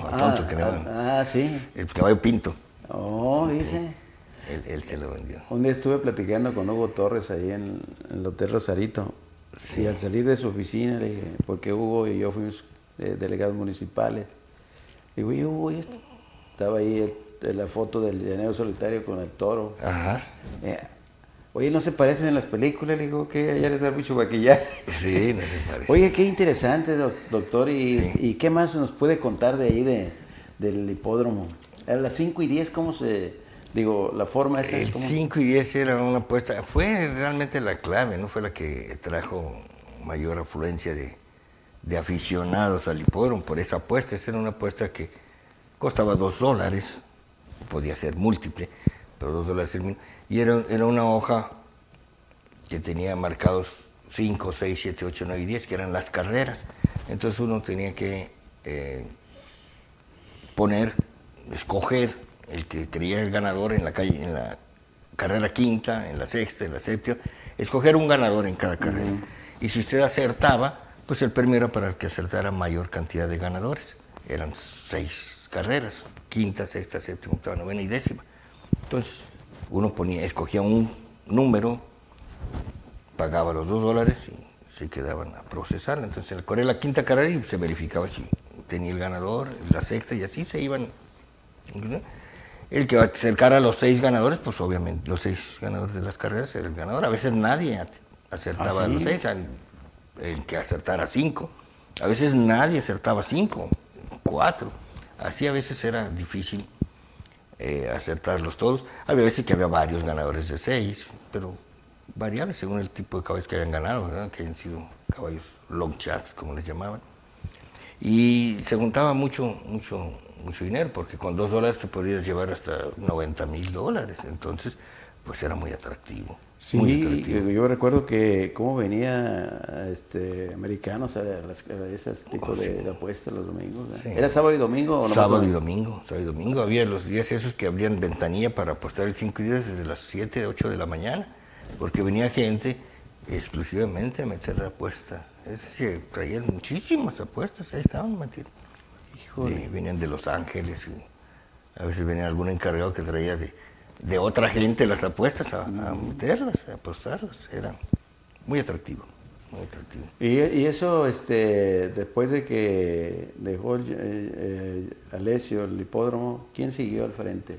que le llaman. Sí. El caballo pinto. Oh, dice. Él se lo vendió. Un día estuve platicando con Hugo Torres ahí en el Hotel Rosarito. Sí. Y al salir de su oficina, le dije, porque Hugo y yo fuimos delegados municipales. Le digo, ¿y Hugo, ¿y esto? Estaba ahí la foto del llanero solitario con el toro. Ajá. Oye, ¿no se parecen en las películas? Le digo, que ya les da mucho maquillaje. Sí, no se parece. Oye, qué interesante, doctor. Sí. ¿Y qué más nos puede contar de ahí del hipódromo? A las 5:10, ¿cómo la forma esa? El ¿cómo? 5 y 10 era una apuesta, fue realmente la clave, ¿no? Fue la que trajo mayor afluencia de aficionados al hipódromo por esa apuesta. Esa era una apuesta que costaba $2, podía ser múltiple, pero $2 el mínimo. Y era una hoja que tenía marcados 5, 6, 7, 8, 9 y 10, que eran las carreras. Entonces uno tenía que escoger el que creía el ganador en la carrera quinta, en la sexta, en la séptima, escoger un ganador en cada carrera. Y si usted acertaba, pues el premio era para el que acertara mayor cantidad de ganadores. Eran 6 carreras, quinta, sexta, séptima, octava, novena y décima. Entonces uno escogía un número, pagaba los $2 y se quedaban a procesarla. Entonces al correr la quinta carrera y se verificaba si tenía el ganador, la sexta y así se iban. El que acercara a los 6 ganadores, pues obviamente los 6 ganadores de las carreras era el ganador. A veces nadie acertaba a los 6, el que acertara 5. A veces nadie acertaba 5, 4. Así a veces era difícil acertarlos todos. Había veces que había varios ganadores de 6, pero variables según el tipo de caballos que hayan ganado, ¿verdad? Que hayan sido caballos long shots, como les llamaban. Y se juntaba mucho dinero, porque con $2 te podías llevar hasta $90,000. Entonces, pues era muy atractivo. Sí, muy atractivo. yo recuerdo que cómo venía americanos a esos tipos de apuestas los domingos. ¿Eh? Sí. ¿Era sábado y domingo o no? Sábado y domingo. Había los días esos que abrían ventanilla para apostar el 5 y 10 desde las 7, 8 de la mañana, porque venía gente exclusivamente a meter la apuesta. Es decir, traían muchísimas apuestas, ahí estaban metidos. Híjole. Sí, venían de Los Ángeles, y a veces venía algún encargado que traía de otra gente las apuestas a meterlas, a apostarlas. Era muy atractivo, muy atractivo. Y eso, después de que dejó Alessio el hipódromo, ¿quién siguió al frente?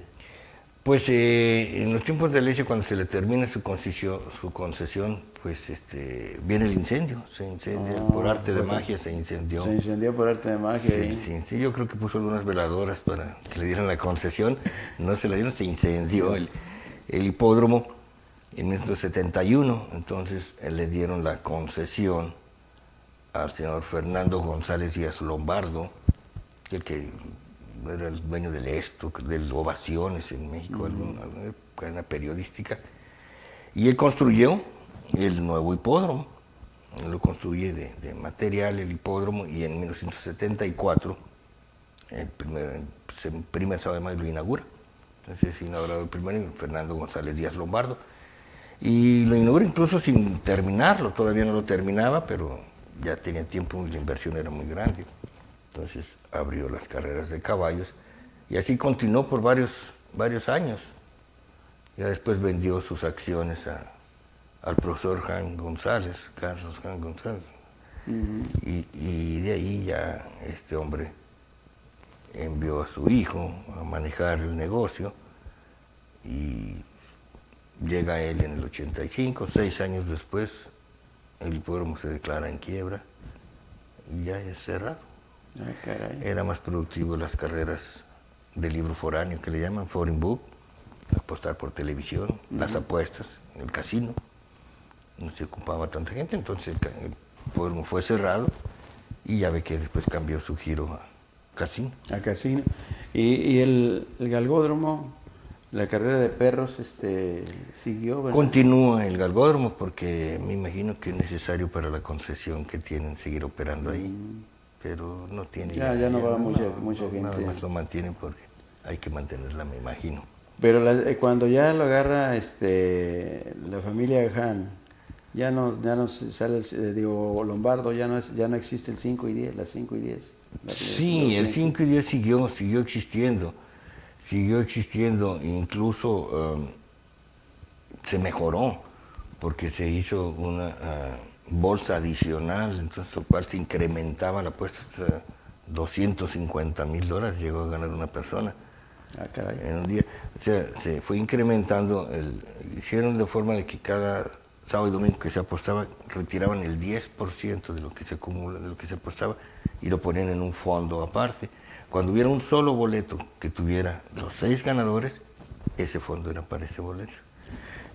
Pues en los tiempos de Alessio, cuando se le termina su concesión, pues viene el incendio, se incendia, por arte de magia se incendió. Se incendió por arte de magia. Sí, yo creo que puso algunas veladoras para que le dieran la concesión, no se la dieron, se incendió el hipódromo en 1971, entonces le dieron la concesión al señor Fernando González Díaz Lombardo, el que era el dueño del Esto, del Ovaciones en México, alguna cadena periodística, y él construyó el nuevo hipódromo. Él lo construye de material, el hipódromo, y en 1974, el primer sábado de mayo lo inaugura. Entonces es inaugurado el primero, Fernando González Díaz Lombardo, y lo inaugura incluso sin terminarlo, todavía no lo terminaba, pero ya tenía tiempo y la inversión era muy grande. Entonces abrió las carreras de caballos y así continuó por varios años. Ya después vendió sus acciones al profesor Carlos Jan González. Y de ahí ya este hombre envió a su hijo a manejar el negocio y llega él en el 85, 6 años después, el hipódromo se declara en quiebra y ya es cerrado. Ah, caray. Era más productivo las carreras de libro foráneo, que le llaman foreign book, apostar por televisión, las apuestas, el casino. No se ocupaba tanta gente, entonces el hipódromo fue cerrado y ya ve que después cambió su giro a casino. A casino. Y el galgódromo, la carrera de perros, siguió, ¿verdad? Continúa el galgódromo porque me imagino que es necesario para la concesión que tienen seguir operando ahí. Pero no tiene... Ya no va mucha gente. Nada más lo mantienen porque hay que mantenerla, me imagino. Pero cuando ya lo agarra la familia Han, ya no sale, Lombardo, ya no existe el 5 y 10, las 5 y 10. Sí, el 5 y 10 siguió existiendo, incluso se mejoró, porque se hizo una bolsa adicional, entonces lo cual se incrementaba la apuesta hasta $250,000 llegó a ganar una persona. Ah, caray. En un día. O sea, se fue incrementando, hicieron de forma de que cada sábado y domingo que se apostaba, retiraban el 10% de lo que se acumula, de lo que se apostaba, y lo ponían en un fondo aparte. Cuando hubiera un solo boleto que tuviera los 6 ganadores, ese fondo era para ese boleto.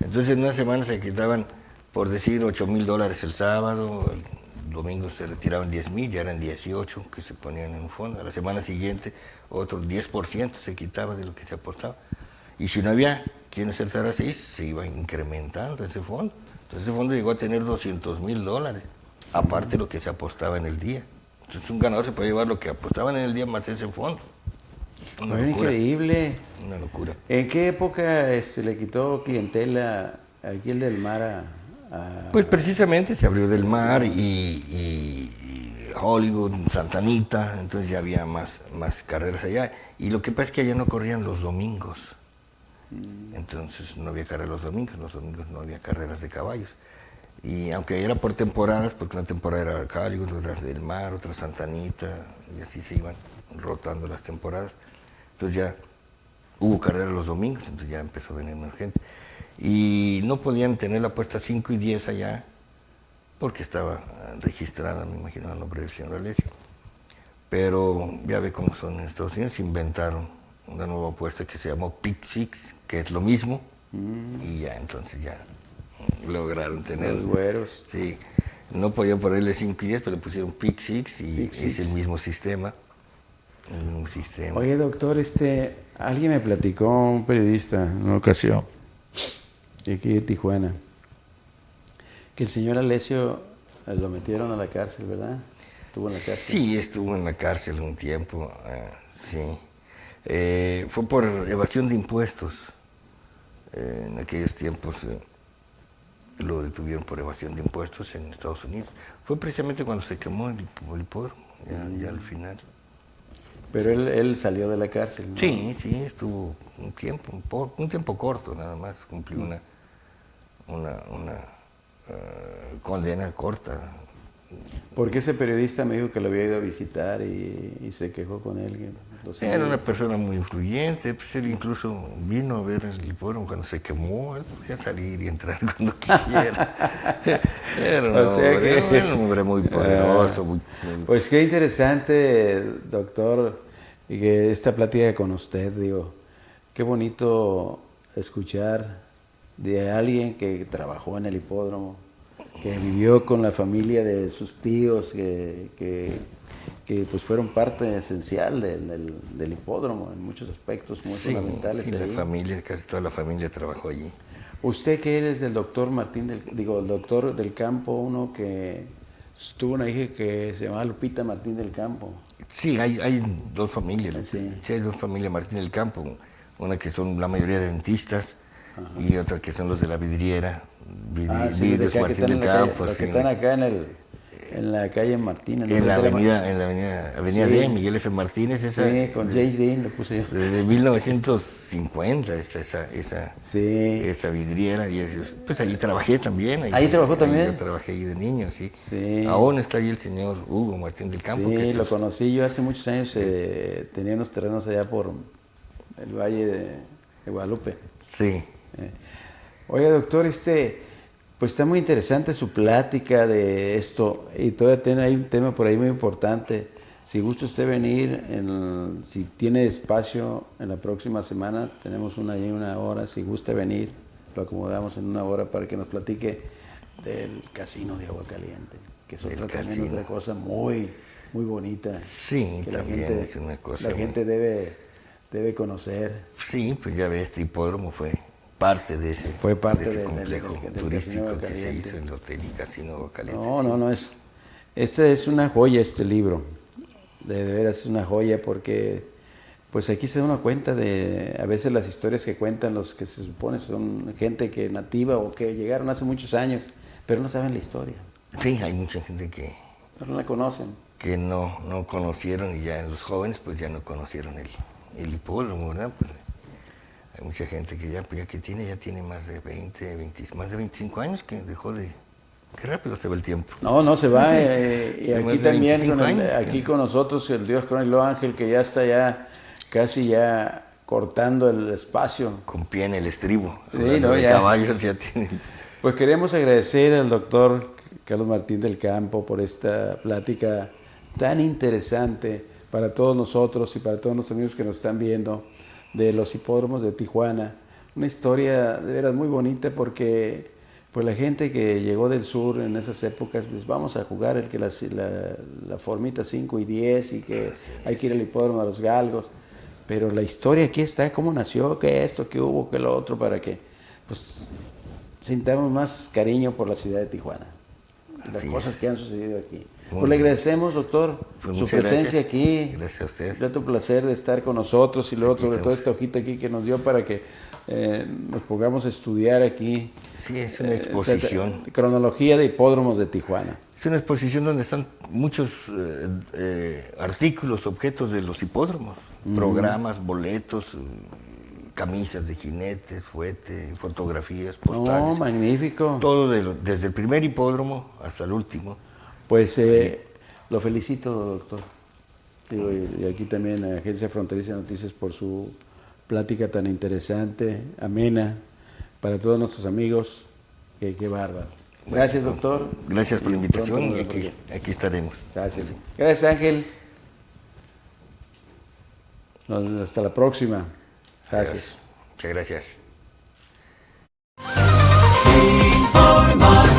Entonces en una semana se quitaban, por decir, $8,000 el sábado, el domingo se retiraban 10,000, ya eran 18 que se ponían en un fondo. A la semana siguiente otro 10% se quitaba de lo que se apostaba. Y si no había quien acertara 6, se iba incrementando ese fondo. Entonces ese fondo llegó a tener $200,000, aparte de lo que se apostaba en el día. Entonces un ganador se puede llevar lo que apostaban en el día más ese fondo. Una locura. Increíble. Una locura. ¿En qué época le quitó clientela aquí el Del Mar a...? Pues precisamente se abrió Del Mar y Hollywood, Santa Anita, entonces ya había más carreras allá. Y lo que pasa es que allá no corrían los domingos. Entonces no había carreras los domingos no había carreras de caballos. Y aunque era por temporadas, porque una temporada era Hollywood, otra Del Mar, otra Santa Anita, y así se iban rotando las temporadas. Entonces ya hubo carreras los domingos, entonces ya empezó a venir más gente. Y no podían tener la apuesta 5 y 10 allá, porque estaba registrada, me imagino, a nombre del señor Alessio. Pero ya ve cómo son en Estados Unidos, inventaron una nueva apuesta que se llamó Pick Six, que es lo mismo, y ya entonces ya lograron tener... Los güeros. Sí, No podía ponerle 5 y 10, pero le pusieron Pick Six y Pick es Six. el mismo sistema. El mismo sistema. Oye, doctor, alguien me platicó, un periodista, en una ocasión, de aquí de Tijuana, que el señor Alessio lo metieron a la cárcel, ¿verdad? Estuvo en la cárcel. Sí, estuvo en la cárcel un tiempo, sí. Fue por evasión de impuestos. En aquellos tiempos lo detuvieron por evasión de impuestos en Estados Unidos. Fue precisamente cuando se quemó el hipódromo, ya al final. Pero él salió de la cárcel, ¿no? Sí, estuvo un tiempo corto nada más, cumplió una condena corta. Porque ese periodista me dijo que lo había ido a visitar y se quejó con él. Era una persona muy influyente, pues él incluso vino a ver el hipódromo cuando se quemó, él podía salir y entrar cuando quisiera. Era un hombre muy poderoso. Pues qué interesante, doctor, y que esta plática con usted, digo, qué bonito escuchar de alguien que trabajó en el hipódromo, que vivió con la familia de sus tíos, que pues fueron parte esencial del hipódromo en muchos aspectos muy fundamentales. Sí, la familia, casi toda la familia trabajó allí. Usted que eres del doctor el doctor del Campo, uno que tuvo una hija que se llamaba Lupita Martín del Campo. Sí, hay dos familias. Sí. Hay dos familias Martín del Campo, una que son la mayoría de dentistas. Ajá. Y otra que son los de la vidriera. Vidrios Martín del Campo. Los que están acá en la calle Martín. En la avenida D, Miguel F. Martínez. Sí, con James Dean lo puse yo. Desde 1950 está esa vidriera. Y pues allí trabajé también. ¿Ahí trabajó también? Yo trabajé ahí de niño, sí. Aún está ahí el señor Hugo Martín del Campo. Sí, lo conocí yo hace muchos años. Tenía unos terrenos allá por el Valle de Guadalupe. Sí. Oiga, doctor, pues está muy interesante su plática de esto y todavía hay un tema por ahí muy importante. Si gusta usted venir, si tiene espacio en la próxima semana, tenemos una hora, si gusta venir, lo acomodamos en una hora para que nos platique del casino de Agua Caliente, que es otra cosa muy, muy bonita. Sí, que también es una cosa. La gente debe conocer. Sí, pues ya ve, este hipódromo fue parte de ese complejo turístico que se hizo en el Hotel y Casino Agua Caliente. No, esta es una joya, este libro. De veras es una joya porque pues aquí se da una cuenta de a veces las historias que cuentan los que se supone son gente que nativa o que llegaron hace muchos años, pero no saben la historia. Sí, hay mucha gente que no la conocen. Que no conocieron y ya los jóvenes pues ya no conocieron el hipódromo, ¿verdad? Pues, hay mucha gente que ya tiene más de 25 años que dejó de... Qué rápido se va el tiempo. No se va. Y aquí también, aquí con nosotros, el Dios Crónilo Ángel, que ya está casi cortando el espacio. Con pie en el estribo. Sí, caballos ya tienen. Pues queremos agradecer al doctor Carlos Martín del Campo por esta plática tan interesante para todos nosotros y para todos los amigos que nos están viendo de los hipódromos de Tijuana. Una historia de veras muy bonita porque pues la gente que llegó del sur en esas épocas, pues vamos a jugar la formita 5 y 10 y que hay que ir al hipódromo a Los Galgos. Pero la historia aquí está, cómo nació, qué esto, qué hubo, qué lo otro, para que pues sintamos más cariño por la ciudad de Tijuana. Las cosas que han sucedido aquí. Pues le agradecemos, doctor, su presencia aquí. Gracias a usted. Es un placer de estar con nosotros y luego sobre todo esta hojita aquí que nos dio para que nos pongamos a estudiar aquí. Sí, es una exposición. Cronología de hipódromos de Tijuana. Es una exposición donde están muchos artículos, objetos de los hipódromos, programas, boletos, camisas de jinetes, fuete, fotografías, postales. Oh, magnífico. Todo desde el primer hipódromo hasta el último. Pues lo felicito, doctor. Digo, y aquí también a Agencia Fronteriza de Noticias por su plática tan interesante, amena, para todos nuestros amigos. Qué bárbaro. Gracias, doctor. Gracias por la invitación y aquí estaremos. Gracias. Gracias, Ángel. Hasta la próxima. Gracias. Muchas gracias. Información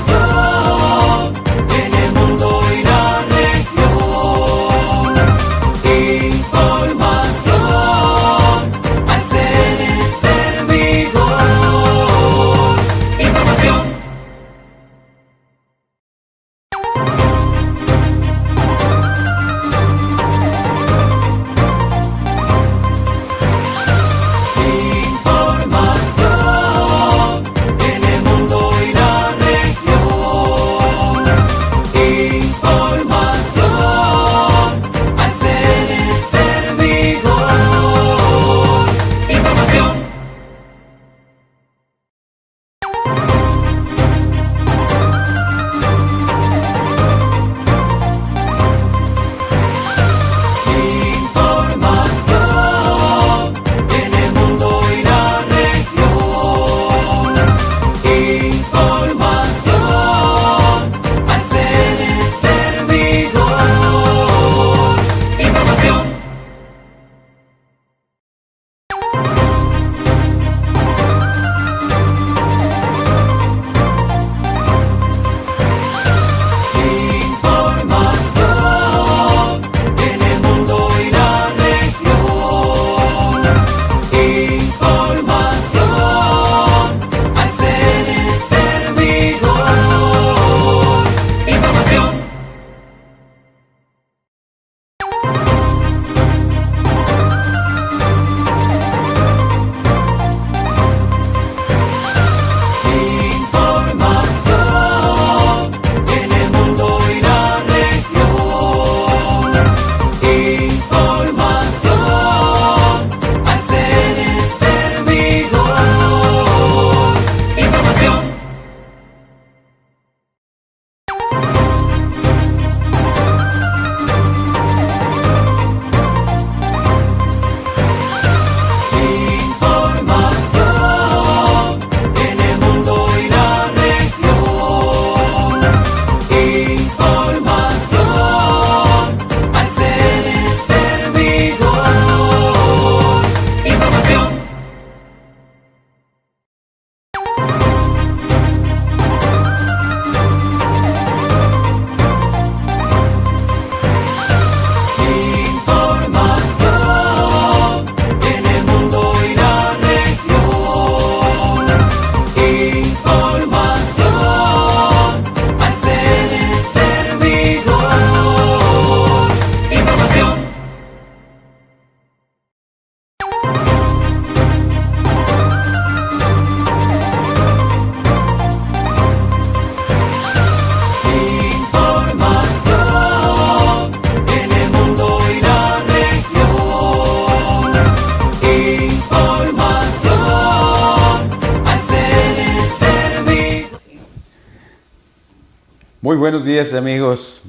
Muy buenos días, amigos.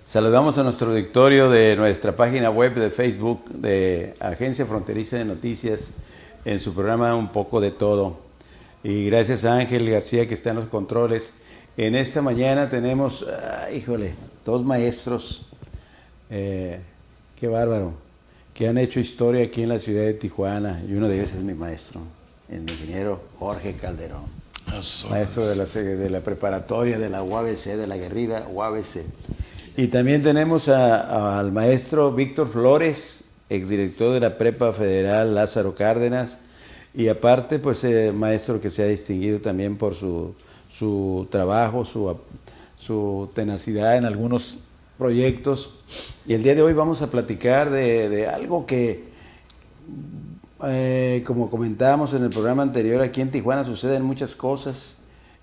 Saludamos a nuestro auditorio de nuestra página web de Facebook de Agencia Fronteriza de Noticias en su programa Un Poco de Todo. Y gracias a Ángel García que está en los controles. En esta mañana tenemos, dos maestros, qué bárbaro, que han hecho historia aquí en la ciudad de Tijuana. Y uno de ellos es mi maestro, el ingeniero Jorge Calderón. Maestro de la preparatoria de la UABC, de la guerrida UABC. Y también tenemos al maestro Víctor Flores, exdirector de la Prepa Federal Lázaro Cárdenas, y aparte, pues, maestro que se ha distinguido también por su trabajo, su tenacidad en algunos proyectos. Y el día de hoy vamos a platicar de algo que, como comentábamos en el programa anterior, aquí en Tijuana suceden muchas cosas,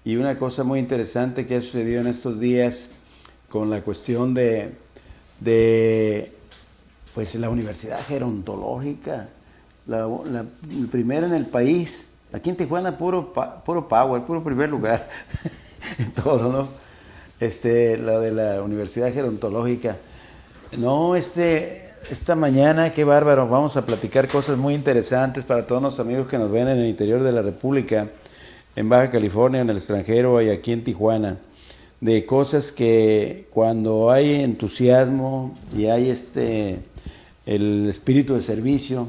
y una cosa muy interesante que ha sucedido en estos días con la cuestión de pues la Universidad Gerontológica, la primera en el país. Aquí en Tijuana puro power, puro primer lugar en todo, ¿no? Lo de la Universidad Gerontológica. No, esta mañana, qué bárbaro, vamos a platicar cosas muy interesantes para todos los amigos que nos ven en el interior de la República, en Baja California, en el extranjero y aquí en Tijuana, de cosas que cuando hay entusiasmo y hay el espíritu de servicio,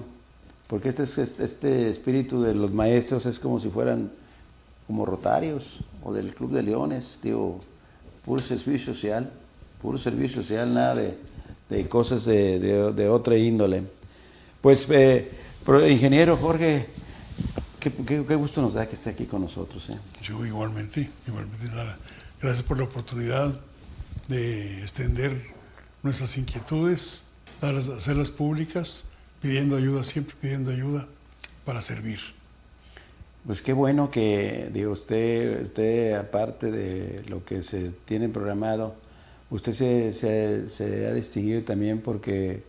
porque este espíritu de los maestros es como si fueran como Rotarios o del Club de Leones, digo, puro servicio social, nada de cosas de otra índole. Pues, ingeniero Jorge, qué gusto nos da que esté aquí con nosotros. Yo igualmente, gracias por la oportunidad de extender nuestras inquietudes, hacerlas públicas, siempre pidiendo ayuda para servir. Pues qué bueno que, digo, usted aparte de lo que se tiene programado, usted se ha distinguido también porque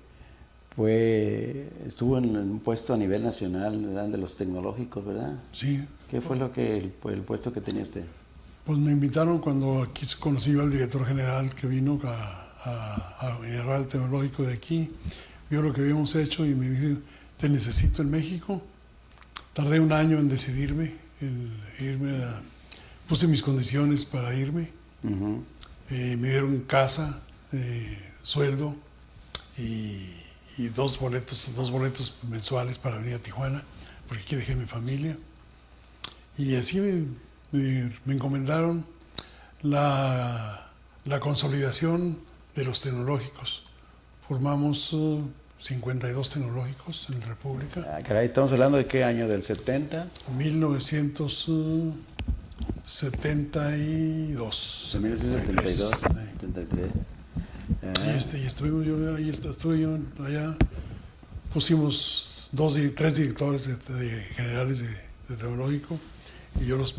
estuvo en un puesto a nivel nacional, ¿verdad?, de los tecnológicos, ¿verdad? Sí. ¿Qué fue el puesto que tenía usted? Pues me invitaron cuando aquí conocí al director general que vino a agarrar el tecnológico de aquí, vio lo que habíamos hecho y me dijo, te necesito en México. Tardé un año en decidirme, puse mis condiciones para irme. Uh-huh. Me dieron casa, sueldo y dos boletos mensuales para venir a Tijuana, porque aquí dejé mi familia. Y así me encomendaron la consolidación de los tecnológicos. Formamos 52 tecnológicos en la República. Ah, caray, ¿estamos hablando de qué año? ¿Del 70? 1972. 1972, 73. Y estuve yo allá. Pusimos tres directores generales de tecnológico y yo los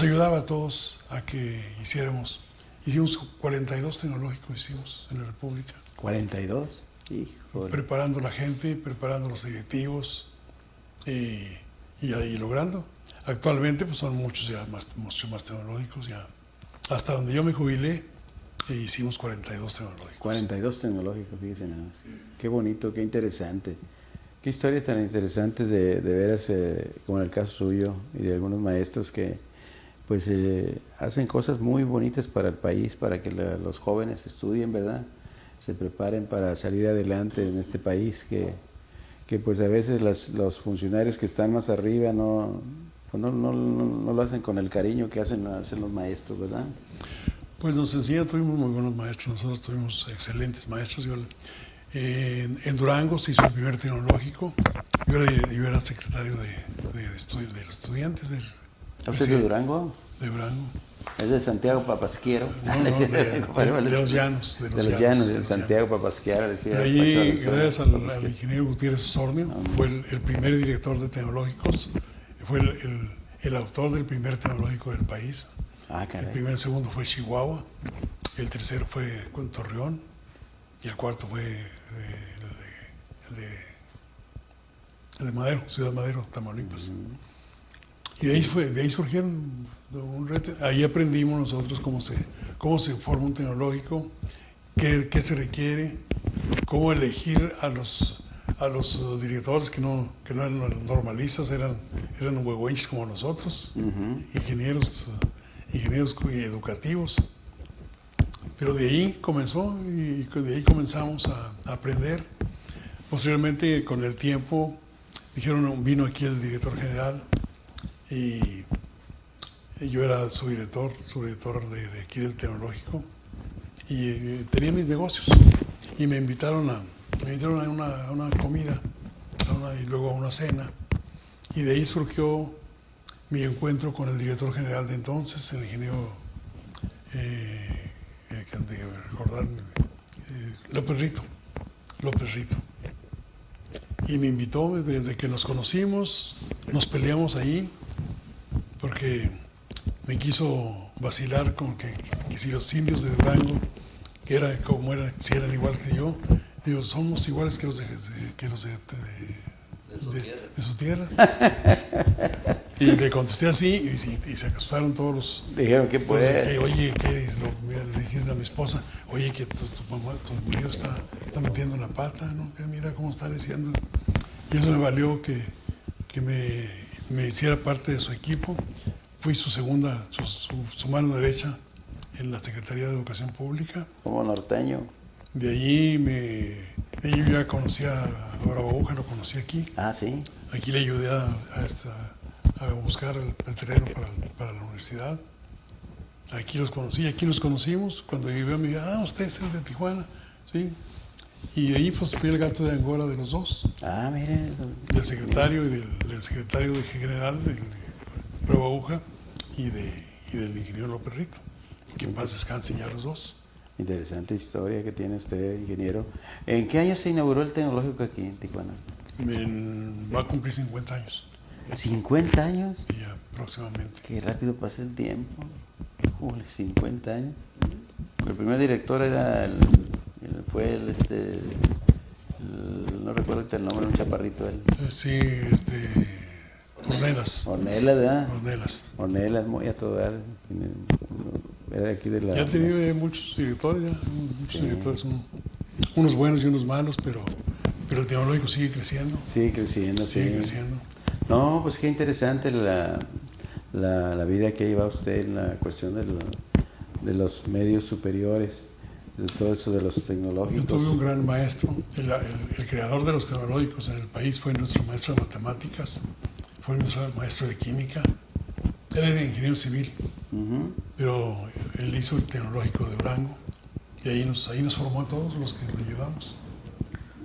ayudaba a todos a que hicimos 42 tecnológicos hicimos en la República. ¿42? Híjole. Preparando la gente, preparando los directivos y logrando. Actualmente pues son mucho más tecnológicos ya. Hasta donde yo me jubilé hicimos 42 tecnológicos. 42 tecnológicos, fíjese nada más. Qué bonito, qué interesante. Qué historias tan interesantes de veras, como en el caso suyo y de algunos maestros que pues hacen cosas muy bonitas para el país, para que los jóvenes estudien, ¿verdad? Se preparen para salir adelante en este país, que pues a veces los funcionarios que están más arriba no lo hacen con el cariño que hacen los maestros, ¿verdad? Pues nos enseñan, tuvimos muy buenos maestros, nosotros tuvimos excelentes maestros. En Durango se hizo el primer tecnológico, yo era secretario de los estudiantes del... ¿Usted es de Durango? De Durango. Es de Santiago Papasquiaro. No, de los Llanos. De los Llanos, de Santiago Papasquiaro. Pero allí, gracias al ingeniero Gutiérrez Osornio, fue el primer director de tecnológicos, fue el autor del primer tecnológico del país. Ah, caray. El primer, segundo fue Chihuahua, el tercero fue Torreón y el cuarto fue el de Madero, Ciudad Madero, Tamaulipas. Y de ahí surgieron un reto. Ahí aprendimos nosotros cómo se forma un tecnológico, qué se requiere, cómo elegir a los directores que no eran normalistas, eran huehuenches como nosotros, ingenieros educativos. Pero de ahí comenzó y de ahí comenzamos a aprender. Posteriormente, con el tiempo, vino aquí el director general y yo era su director de aquí del tecnológico y tenía mis negocios y me invitaron a una comida y luego a una cena y de ahí surgió mi encuentro con el director general de entonces, el ingeniero López Rito. Y me invitó desde que nos conocimos, nos peleamos ahí, porque me quiso vacilar con que si los indios de Durango, si eran igual que yo, digo, somos iguales que los de su tierra. Y le contesté así y se asustaron todos los... Dijeron, ¿qué puede? Oye, le dije a mi esposa, oye, que tu marido está metiendo la pata, ¿no? Que mira cómo está diciendo. Y eso me valió que me hiciera parte de su equipo. Fui su mano derecha en la Secretaría de Educación Pública. Como norteño. De allí yo ya conocí a Bravabuja, lo conocí aquí. Ah, sí. Aquí le ayudé a buscar el terreno para la universidad. Aquí los conocí, aquí nos conocimos. Cuando llegué me dijo, usted es el de Tijuana, ¿sí? Y de ahí pues fui el gato de Angora de los dos. Ah, mire. Del secretario y del secretario de general, de Bravabuja, y del ingeniero López Rito, que en paz descansen ya los dos. Interesante historia que tiene usted, ingeniero. ¿En qué año se inauguró el tecnológico aquí en Tijuana? Va a cumplir 50 años. ¿50 años? Ya, próximamente. Qué rápido pasa el tiempo. 50 años. El primer director no recuerdo el nombre, un chaparrito él. Sí, Ornelas. Ornelas, ¿verdad? Ornelas, muy a todo dar. Era de aquí de la... Ya he tenido muchos directores, directores, unos buenos y unos malos, pero el tecnológico sigue creciendo. Sigue creciendo. No, pues qué interesante la vida que lleva usted en la cuestión de los medios superiores, de todo eso de los tecnológicos. Yo tuve un gran maestro, el creador de los tecnológicos en el país fue nuestro maestro de matemáticas, fue nuestro maestro de química. Él era ingeniero civil, pero él hizo el tecnológico de Durango y ahí nos formó a todos los que lo llevamos.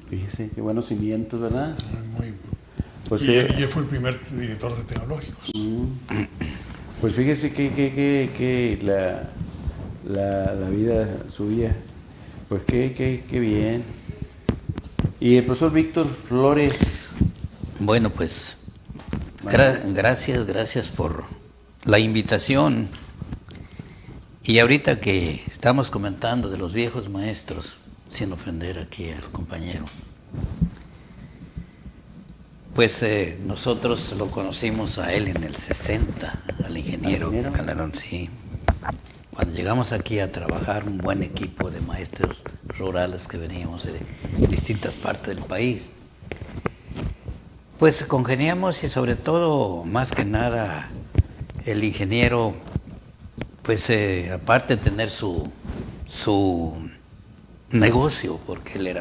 Fíjese, qué buenos cimientos, ¿verdad? Pues y él fue el primer director de tecnológicos. Pues fíjese que la vida suya, pues qué bien. Y el profesor Víctor Flores. Bueno, pues gracias por la invitación. Y ahorita que estamos comentando de los viejos maestros, sin ofender aquí al compañero, pues nosotros lo conocimos a él en el 60, al ingeniero Calderón, sí. Cuando llegamos aquí a trabajar, un buen equipo de maestros rurales que veníamos de distintas partes del país, pues congeniamos y sobre todo, más que nada, el ingeniero, pues aparte de tener su negocio, porque él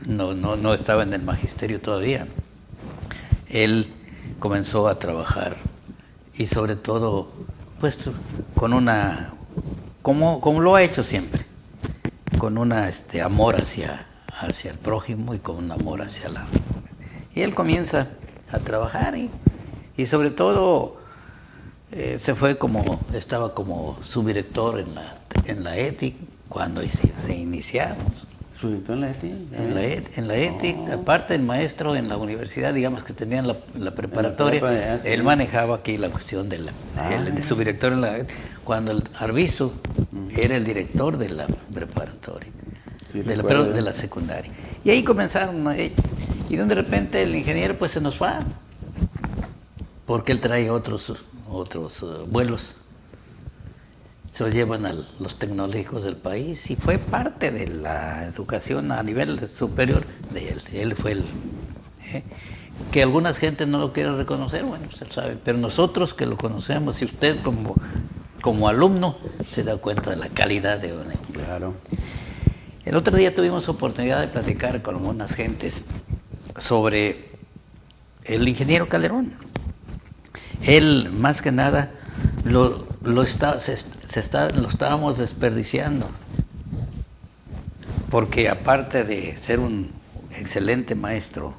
no estaba en el magisterio todavía, él comenzó a trabajar y sobre todo, pues con como lo ha hecho siempre, con amor hacia el prójimo y con un amor hacia y él comienza a trabajar y sobre todo estaba como subdirector en la ETIC cuando se iniciamos. ¿Subdirector en la ETIC? En la ETIC, aparte del maestro en la universidad, digamos que tenían la preparatoria, él manejaba aquí la cuestión de subdirector en la ETIC, cuando el Arbizu era el director de la preparatoria, de la secundaria. Y ahí comenzaron, y de repente el ingeniero pues se nos va, porque él trae otros vuelos. Se los llevan a los tecnológicos del país y fue parte de la educación a nivel superior de él. Él fue el... Que algunas gentes no lo quieren reconocer, bueno, usted sabe, pero nosotros que lo conocemos, y usted como alumno se da cuenta de la calidad de un... Claro. El otro día tuvimos oportunidad de platicar con algunas gentes sobre el ingeniero Calderón. Él, más que nada, lo estábamos desperdiciando, porque aparte de ser un excelente maestro,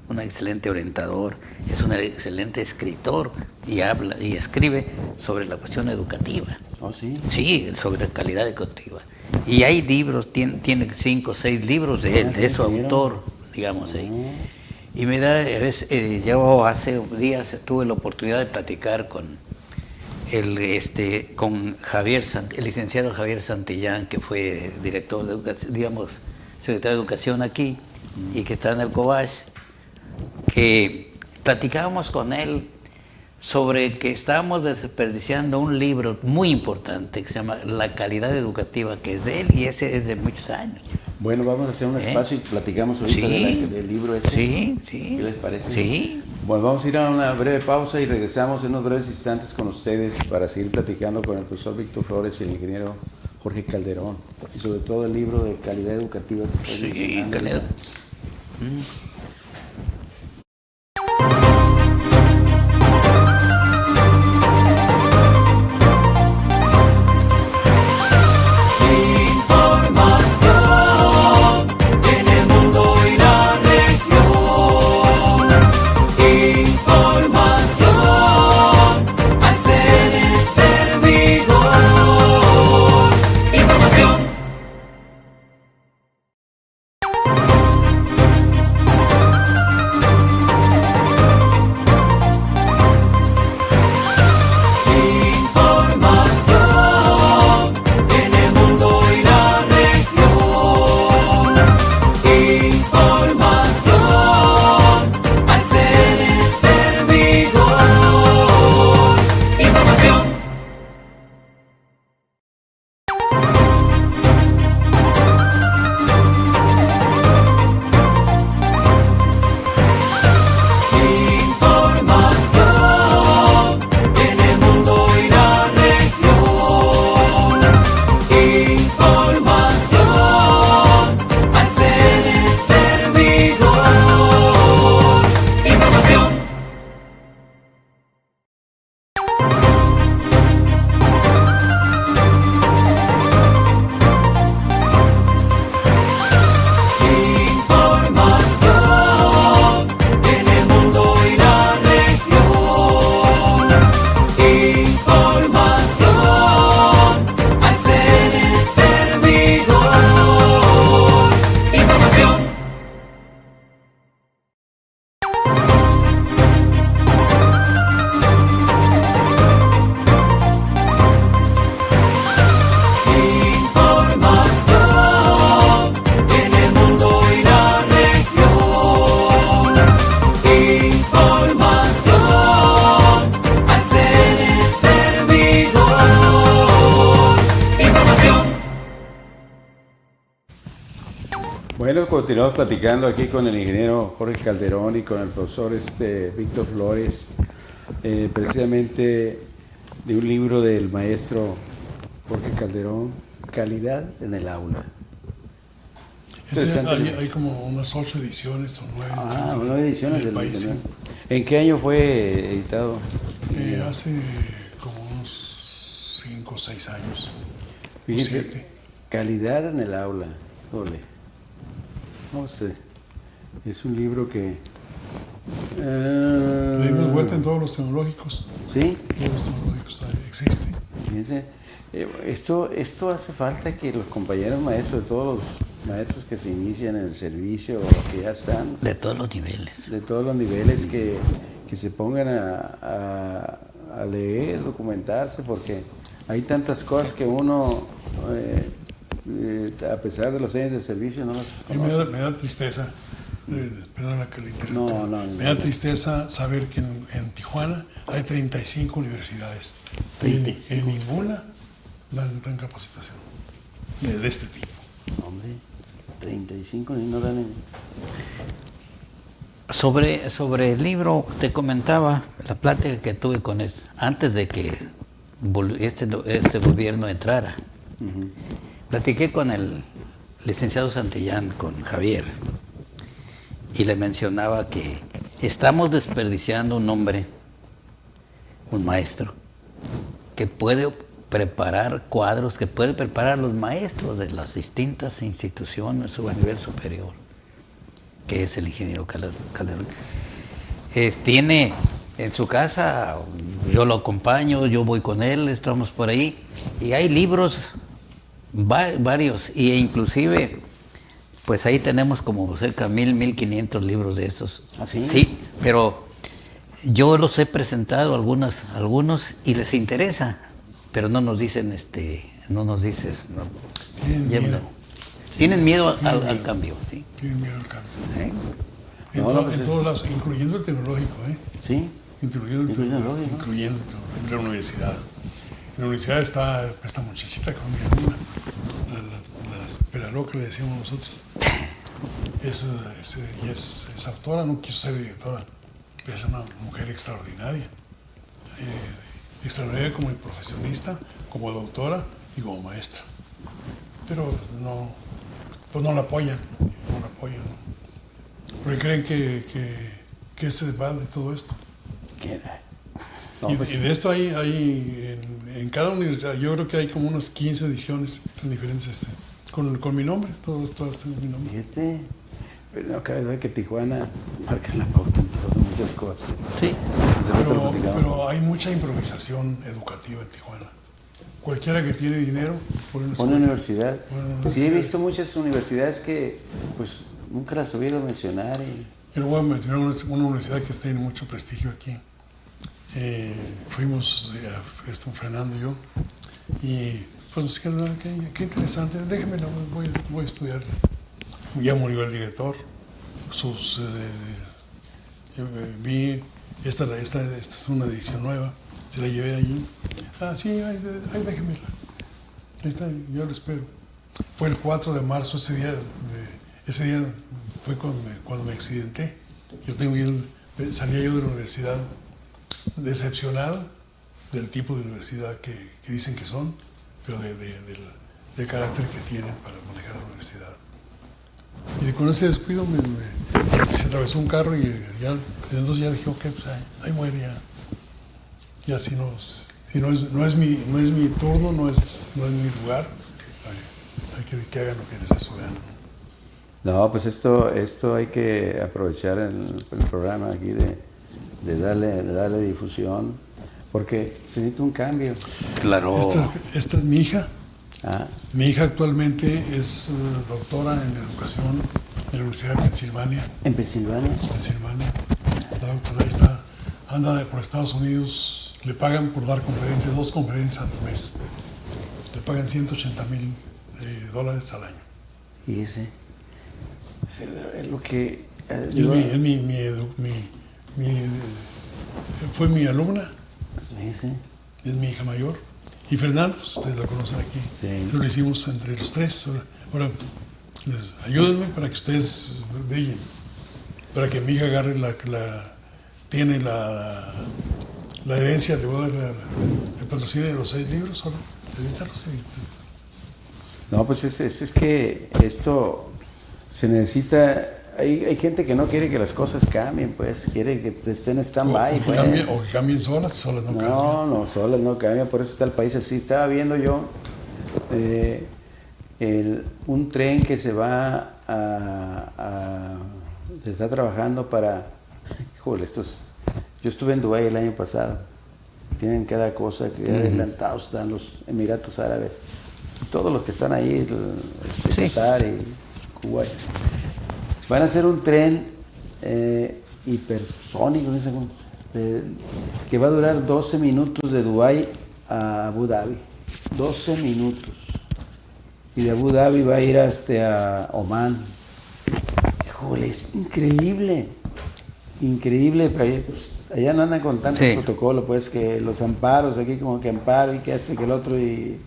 un excelente orientador, es un excelente escritor y habla y escribe sobre la cuestión educativa. ¿Oh, sí? Sí, sobre calidad educativa. Y hay libros, tiene 5 o 6 libros de él, de su autor, digamos ahí. Y me da, yo hace días tuve la oportunidad de platicar con el licenciado Javier Santillán, que fue director de educación, digamos, secretario de Educación aquí, y que está en el Cobach, que platicábamos con él sobre que estábamos desperdiciando un libro muy importante que se llama La calidad educativa, que es de él, y ese es de muchos años. Bueno, vamos a hacer un espacio y platicamos ahorita del libro ese. Sí. ¿Qué les parece? Sí. Bueno, vamos a ir a una breve pausa y regresamos en unos breves instantes con ustedes para seguir platicando con el profesor Víctor Flores y el ingeniero Jorge Calderón, y sobre todo el libro de calidad educativa que está Sí, calidad. Información en el mundo y la región. Información al ser el servidor. Información. Bueno, continuamos platicando aquí con el ingeniero Jorge Calderón y con el profesor Víctor Flores, precisamente de un libro del maestro Jorge Calderón, Calidad en el aula. Hay como unas 8 ediciones o 9 ediciones en el país. Sí. ¿En qué año fue editado? Hace como unos 5 o 6 años. Fíjense, 7. Calidad en el aula. Ole. No sé. Es un libro que... Le dimos vuelta en todos los tecnológicos. ¿Sí? Todos los tecnológicos existen. Fíjense, esto hace falta que los compañeros maestros, de todos los maestros que se inician en el servicio o que ya están... De todos los niveles. De todos los niveles que se pongan a leer, documentarse, porque hay tantas cosas que uno... a pesar de los años de servicio, no las conoce. Me da tristeza Perdón la que le interrumpa. Me da tristeza saber que en Tijuana hay 35 universidades y en ninguna dan capacitación de este tipo. Hombre, 35 y no dan en... Sobre el libro, te comentaba la plática que tuve con él antes de que este gobierno entrara. Platiqué con el licenciado Santillán, con Javier, y le mencionaba que estamos desperdiciando un hombre, un maestro, que puede preparar cuadros, que puede preparar los maestros de las distintas instituciones o a nivel superior, que es el ingeniero Calderón. Tiene en su casa, yo lo acompaño, yo voy con él, estamos por ahí, y hay libros varios, e inclusive, pues ahí tenemos como cerca de 1,500 libros de estos. ¿Ah, sí? Sí, pero yo los he presentado algunos y les interesa, pero no nos dicen, no nos dices, no. Tienen miedo. Al cambio, sí. Tienen miedo al cambio. ¿Eh? En todos lados, incluyendo el tecnológico, ¿eh? Sí. Incluyendo el tecnológico, en la universidad. En la universidad está esta muchachita con mi alumna, la Peraló que le decíamos nosotros. Es autora, no quiso ser directora, pero es una mujer extraordinaria. Extraordinaria como profesionista, como doctora y como maestra. Pero no la apoyan, porque creen que se va de todo esto. Y de esto hay en cada universidad, yo creo que hay como unos 15 ediciones con diferentes, con mi nombre, todas tienen mi nombre. Fíjate, pero no cabe duda que Tijuana marca la pauta en muchas cosas. Sí. Pero hay mucha improvisación educativa en Tijuana. Cualquiera que tiene dinero pone una universidad. Sí, he visto muchas universidades que pues nunca las he oído mencionar. Pero voy a mencionar una universidad que tiene mucho prestigio aquí. Fuimos, Fernando y yo, y pues nos dijeron, qué interesante, déjeme, voy a estudiarla. Ya murió el director, vi, esta es una edición nueva, se la llevé allí. Sí, ahí déjemela. Ahí está, yo lo espero. Fue el 4 de marzo, ese día fue cuando me accidenté. Salía yo de la universidad decepcionado del tipo de universidad que dicen que son, pero del carácter que tienen para manejar la universidad. Y con ese descuido se atravesó un carro y entonces ya dije, ok, pues ahí muere ya. Ya si no es mi turno, no es mi lugar, hay que hagan lo que les dé su gana. No, pues esto hay que aprovechar el programa aquí de darle difusión, porque se necesita un cambio. Claro. Esta es mi hija. Ah. Mi hija actualmente es doctora en educación en la Universidad de Pensilvania. ¿En Pensilvania? Pensilvania. La doctora está, anda por Estados Unidos, le pagan por dar conferencias, 2 conferencias al mes. Le pagan $180,000 al año. Y ese es lo que... fue mi alumna. Sí. Es mi hija mayor. Y Fernando, ustedes la conocen aquí. Sí. Eso lo hicimos entre los 3. Ahora, ayúdenme para que ustedes brillen. Para que mi hija agarre tiene la herencia, le voy a dar el patrocinio de los 6 libros, solo. No, pues es que esto se necesita. Hay gente que no quiere que las cosas cambien, pues, quiere que estén en stand-by. O que cambien solas no cambian. No, solas no cambian, por eso está el país así. Estaba viendo yo un tren que se va se está trabajando para... Híjole, yo estuve en Dubái el año pasado. Tienen cada cosa que adelantados están los Emiratos Árabes. Todos los que están ahí, Qatar y Kuwait. Van a hacer un tren hipersónico, no sé cómo, que va a durar 12 minutos de Dubái a Abu Dhabi. 12 minutos. Y de Abu Dhabi va a ir hasta Omán. Híjole, es increíble. Increíble, pero pues, allá no andan con tanto protocolo, pues que los amparos, aquí como que amparo y que este, que el otro, y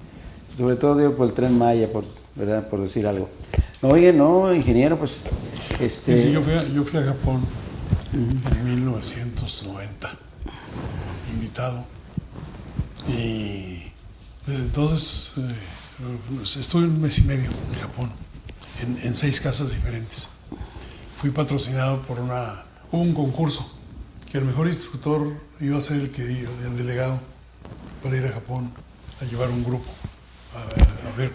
sobre todo digo por el Tren Maya, ¿verdad? Por decir algo. No, oye, no, ingeniero, pues Sí, yo fui a Japón en 1990, invitado, y desde entonces estuve un mes y medio en Japón, en 6 casas diferentes. Fui patrocinado por hubo un concurso, que el mejor instructor iba a ser el delegado para ir a Japón, a llevar un grupo, a ver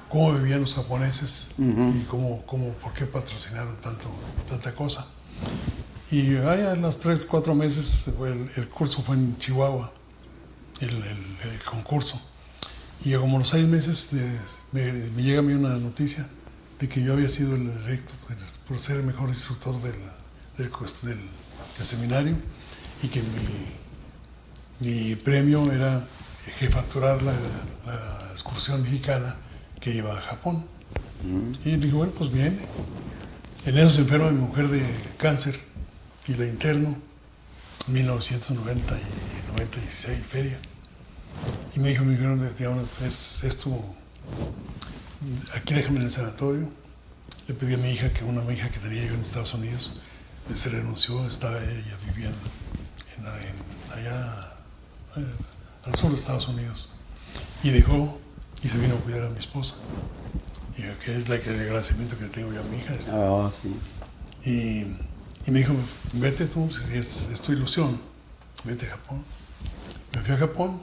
cómo vivían los japoneses y por qué patrocinaron tanta cosa. Y a los 3-4 meses el curso fue en Chihuahua, el concurso. Y como los 6 meses me llega a mí una noticia de que yo había sido el electo por ser el mejor instructor del seminario, y que mi premio era jefaturar la excursión mexicana que iba a Japón. Y dije, bueno, pues viene. En eso se enferma mi mujer de cáncer y la interno, 1990 y 96, feria. Y me dijo, aquí déjame en el sanatorio. Le pedí a mi hija, una hija que tenía yo en Estados Unidos, se renunció, ella vivía allá al sur de Estados Unidos, y dejó y se vino a cuidar a mi esposa, y que es el agradecimiento que le tengo yo a mi hija. Sí. Y me dijo, vete tú, si es tu ilusión, vete a Japón. Me fui a Japón,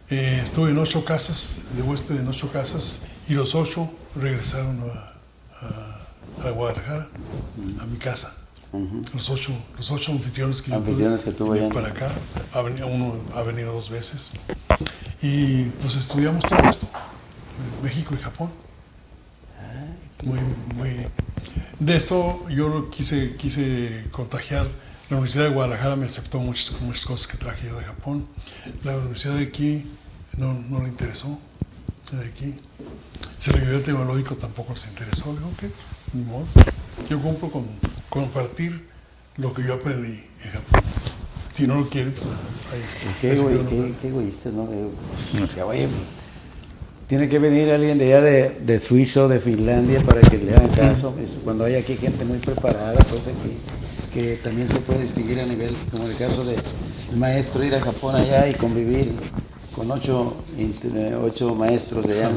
estuve en 8 casas, de huésped en 8 casas, y los 8 regresaron a Guadalajara, a mi casa. Los ocho anfitriones que tuve para acá, uno ha venido 2 veces, y pues estudiamos todo esto, México y Japón. De esto yo lo quise contagiar. La Universidad de Guadalajara me aceptó muchas cosas que traje yo de Japón. La universidad de aquí no le interesó, de aquí. Si la Universidad Tecnológico tampoco les interesó. Digo, ok, ni modo. Yo cumplo con compartir lo que yo aprendí en Japón. Si no lo quieren, pues qué egoísta, ¿no? Oye, tiene que venir alguien de allá de Suiza o de Finlandia para que le hagan caso. Cuando hay aquí gente muy preparada, pues aquí, que también se puede distinguir a nivel, como el caso del maestro, ir a Japón allá y convivir con 8 maestros de allá.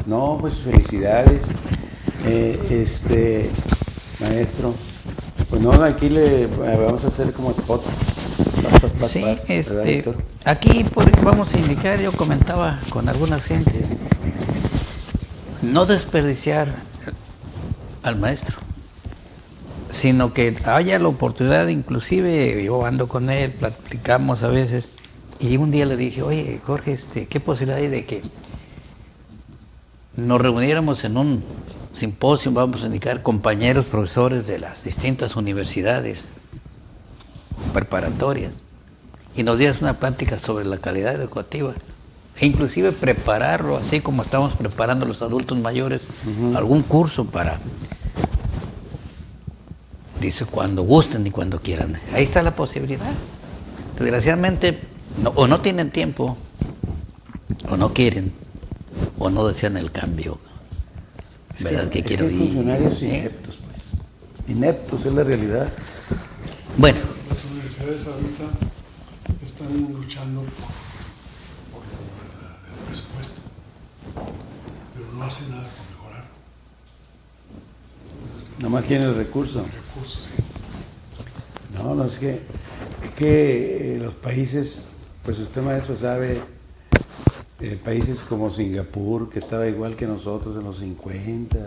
No, pues felicidades, maestro. Pues no, aquí le vamos a hacer como spot. Sí, aquí vamos a indicar, yo comentaba con algunas gentes, no desperdiciar al maestro, sino que haya la oportunidad, inclusive yo ando con él, platicamos a veces, y un día le dije, oye Jorge, ¿qué posibilidad hay de que nos reuniéramos en un simposio, vamos a indicar, compañeros profesores de las distintas universidades preparatorias, y nos dieras una plática sobre la calidad educativa, e inclusive prepararlo, así como estamos preparando a los adultos mayores, algún curso para, dice, cuando gusten y cuando quieran. Ahí está la posibilidad. Desgraciadamente, o no tienen tiempo, o no quieren, o no desean el cambio. ¿Verdad que quiero ir? Funcionarios ineptos, pues. Ineptos es la realidad. Bueno. Las universidades ahorita están luchando por el presupuesto, pero no hacen nada por mejorar. Nada más tiene el recurso. El recurso, sí. No, es que los países, pues usted maestro sabe, países como Singapur, que estaba igual que nosotros en los 50,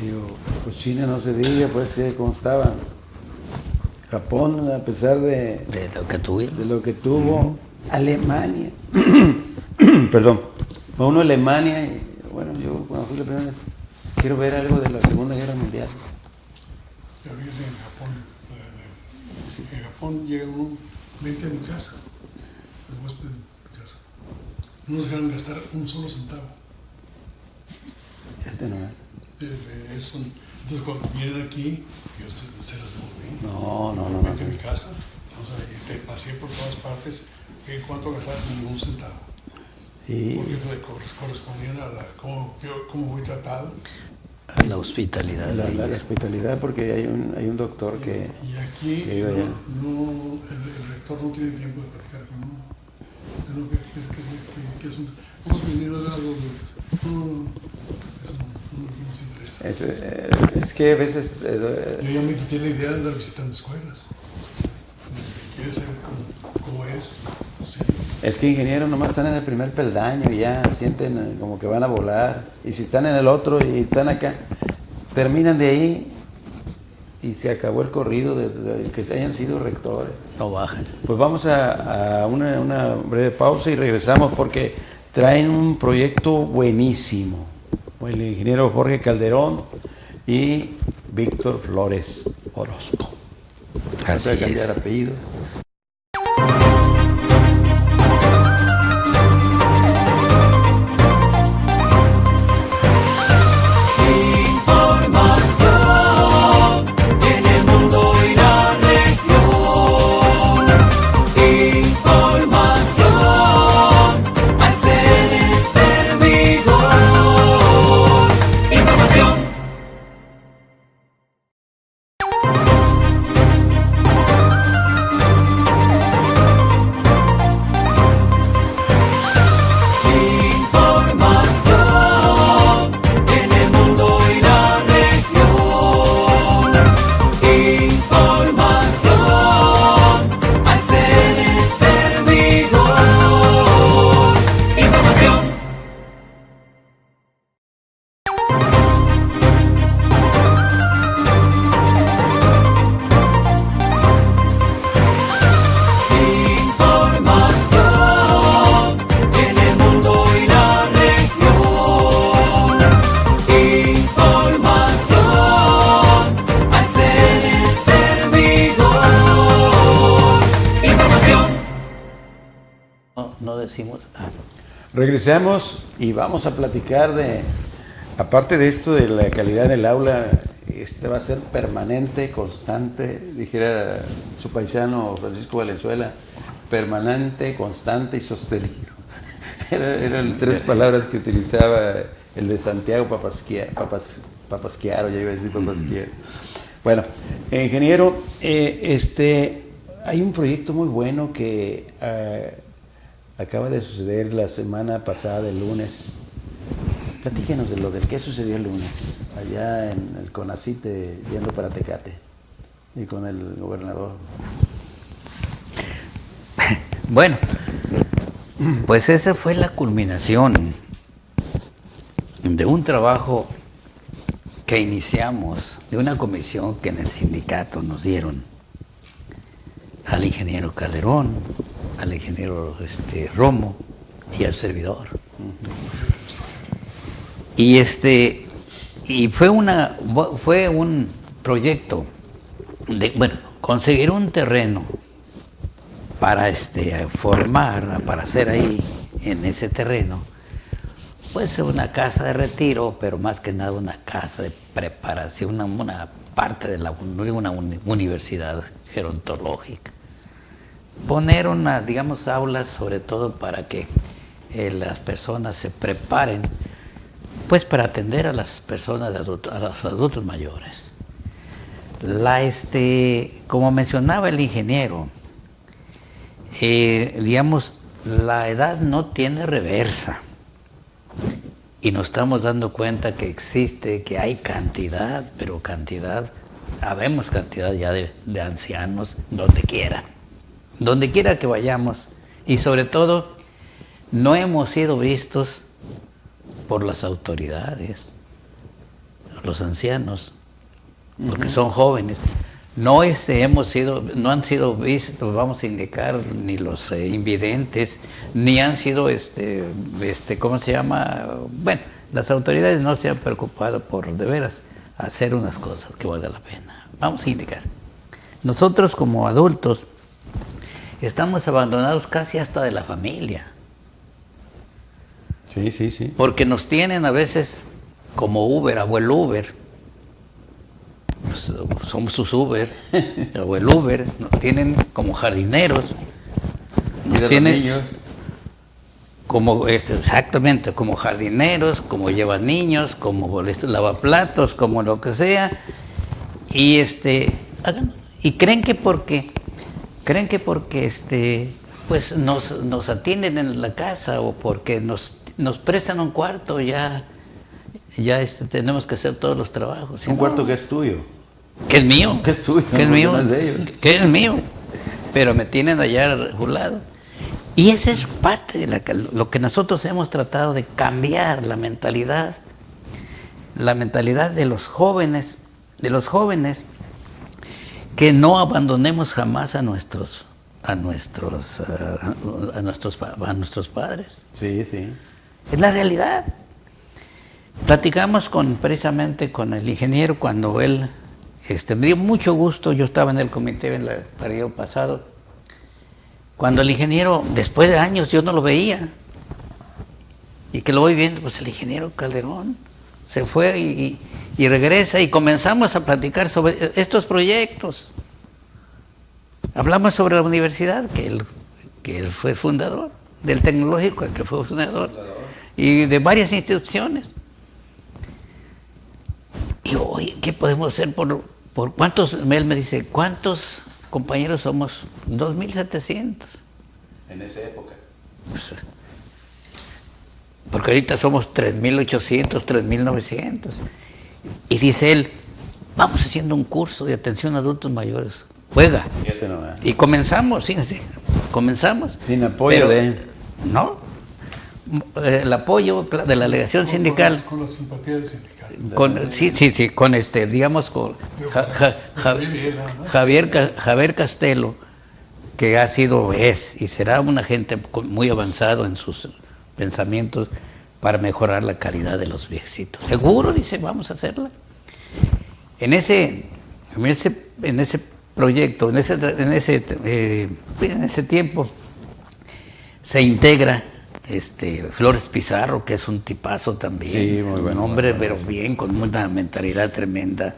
digo, pues China no se diga, pues cómo estaba. Japón, a pesar de lo que tuvo, Alemania, perdón, uno Alemania, y bueno, yo cuando fui la primera vez, quiero ver algo de la Segunda Guerra Mundial. Ya fíjese en Japón llega uno, vente a mi casa, el huésped de mi casa, no nos dejaron gastar un solo centavo. No. Entonces cuando vienen aquí, yo se las devolví. No. Vente a mi casa, o sea, y te pasé por todas partes, en cuanto gastar ni un centavo. Y Porque correspondiendo a cómo fui tratado. A la hospitalidad. la hospitalidad, porque hay un doctor que... Y aquí que iba allá. el rector no tiene tiempo de platicar con uno. Que es un... Vamos a venir a hablar algo de eso. Eso no nos interesa. Es que a veces... Yo ya me quité la idea de andar visitando escuelas. ¿Quieres saber cómo eres? Sí. Es que ingenieros nomás están en el primer peldaño y ya sienten como que van a volar. Y si están en el otro y están acá, terminan de ahí y se acabó el corrido de que hayan sido rectores. No bajan. Pues vamos a una breve pausa y regresamos porque traen un proyecto buenísimo. El ingeniero Jorge Calderón y Víctor Flores Orozco. Así Voy a cambiar es. apellido. Información en el mundo y la región. Información al ser servidor. Información. Información en el mundo y la región. Información al ser servidor. Información. Información en el mundo y la región. Información al ser servidor. Información. No decimos. Regresamos y vamos a platicar aparte de esto de la calidad en el aula, este va a ser permanente, constante, dijera su paisano Francisco Valenzuela, permanente, constante y sostenido. Eran tres palabras que utilizaba el de Santiago Papasquiaro, ya iba a decir Papasquiaro. Bueno, ingeniero, hay un proyecto muy bueno que acaba de suceder la semana pasada, el lunes. Platíquenos de lo del que sucedió el lunes, allá en el CONACYT, yendo para Tecate, y con el gobernador. Bueno, pues esa fue la culminación de un trabajo que iniciamos, de una comisión que en el sindicato nos dieron al ingeniero Calderón, al ingeniero Romo y al servidor. Y fue un proyecto de, bueno, conseguir un terreno para formar, para hacer ahí en ese terreno, pues una casa de retiro, pero más que nada una casa de preparación, una parte de una universidad gerontológica. Poner digamos, aulas sobre todo para que las personas se preparen, pues para atender a las personas, a los adultos mayores. Como mencionaba el ingeniero, digamos, la edad no tiene reversa. Y nos estamos dando cuenta que hay cantidad, pero habemos cantidad ya de ancianos donde quiera que vayamos. Y sobre todo, no hemos sido vistos por las autoridades, los ancianos, porque son jóvenes. No han sido vistos, vamos a indicar, ni los invidentes, ni han sido, ¿cómo se llama? Bueno, las autoridades no se han preocupado por, de veras, hacer unas cosas que valga la pena. Vamos a indicar. Nosotros como adultos estamos abandonados casi hasta de la familia. Sí. Porque nos tienen a veces como Uber, abuelo Uber. Pues, somos sus Uber, abuelo Uber, nos tienen como jardineros, Y de los tienen niños. como exactamente, como jardineros, como llevan niños, como lavaplatos, como lo que sea, y hagan, y creen que porque pues nos atienden en la casa o porque nos prestan un cuarto, ya tenemos que hacer todos los trabajos. Un cuarto que es tuyo. Que es mío. Que es tuyo, Que es porque mío. no es de ellos. Que es mío. Pero me tienen allá regulado. Y esa es parte de lo que nosotros hemos tratado de cambiar, la mentalidad de los jóvenes, que no abandonemos jamás a nuestros padres. Sí, sí. Es la realidad. Platicamos precisamente con el ingeniero cuando él, me dio mucho gusto, yo estaba en el comité en el periodo pasado, cuando el ingeniero, después de años, yo no lo veía, y que lo voy viendo, pues el ingeniero Calderón se fue y regresa, y comenzamos a platicar sobre estos proyectos. Hablamos sobre la universidad, que él fue fundador, del tecnológico, el que fue fundador, y de varias instituciones. Y oye, ¿qué podemos hacer por cuántos? Él me dice, ¿cuántos compañeros somos? 2.700. En esa época. Pues, porque ahorita somos 3.800, 3.900. Y dice él, vamos haciendo un curso de atención a adultos mayores. Juega. Fíjate nomás. Y comenzamos, fíjense, Sin apoyo de... No, el apoyo de la delegación sindical. Con la simpatía del sindicato. Sí, con digamos, con Javier Castelo, que ha sido, es y será un agente muy avanzado en sus pensamientos para mejorar la calidad de los viejitos. Seguro, dice, vamos a hacerla. En ese proyecto, en ese tiempo, se integra Flores Pizarro, que es un tipazo también. Sí, muy bueno. Un hombre, muy pero bueno. bien, con una mentalidad tremenda.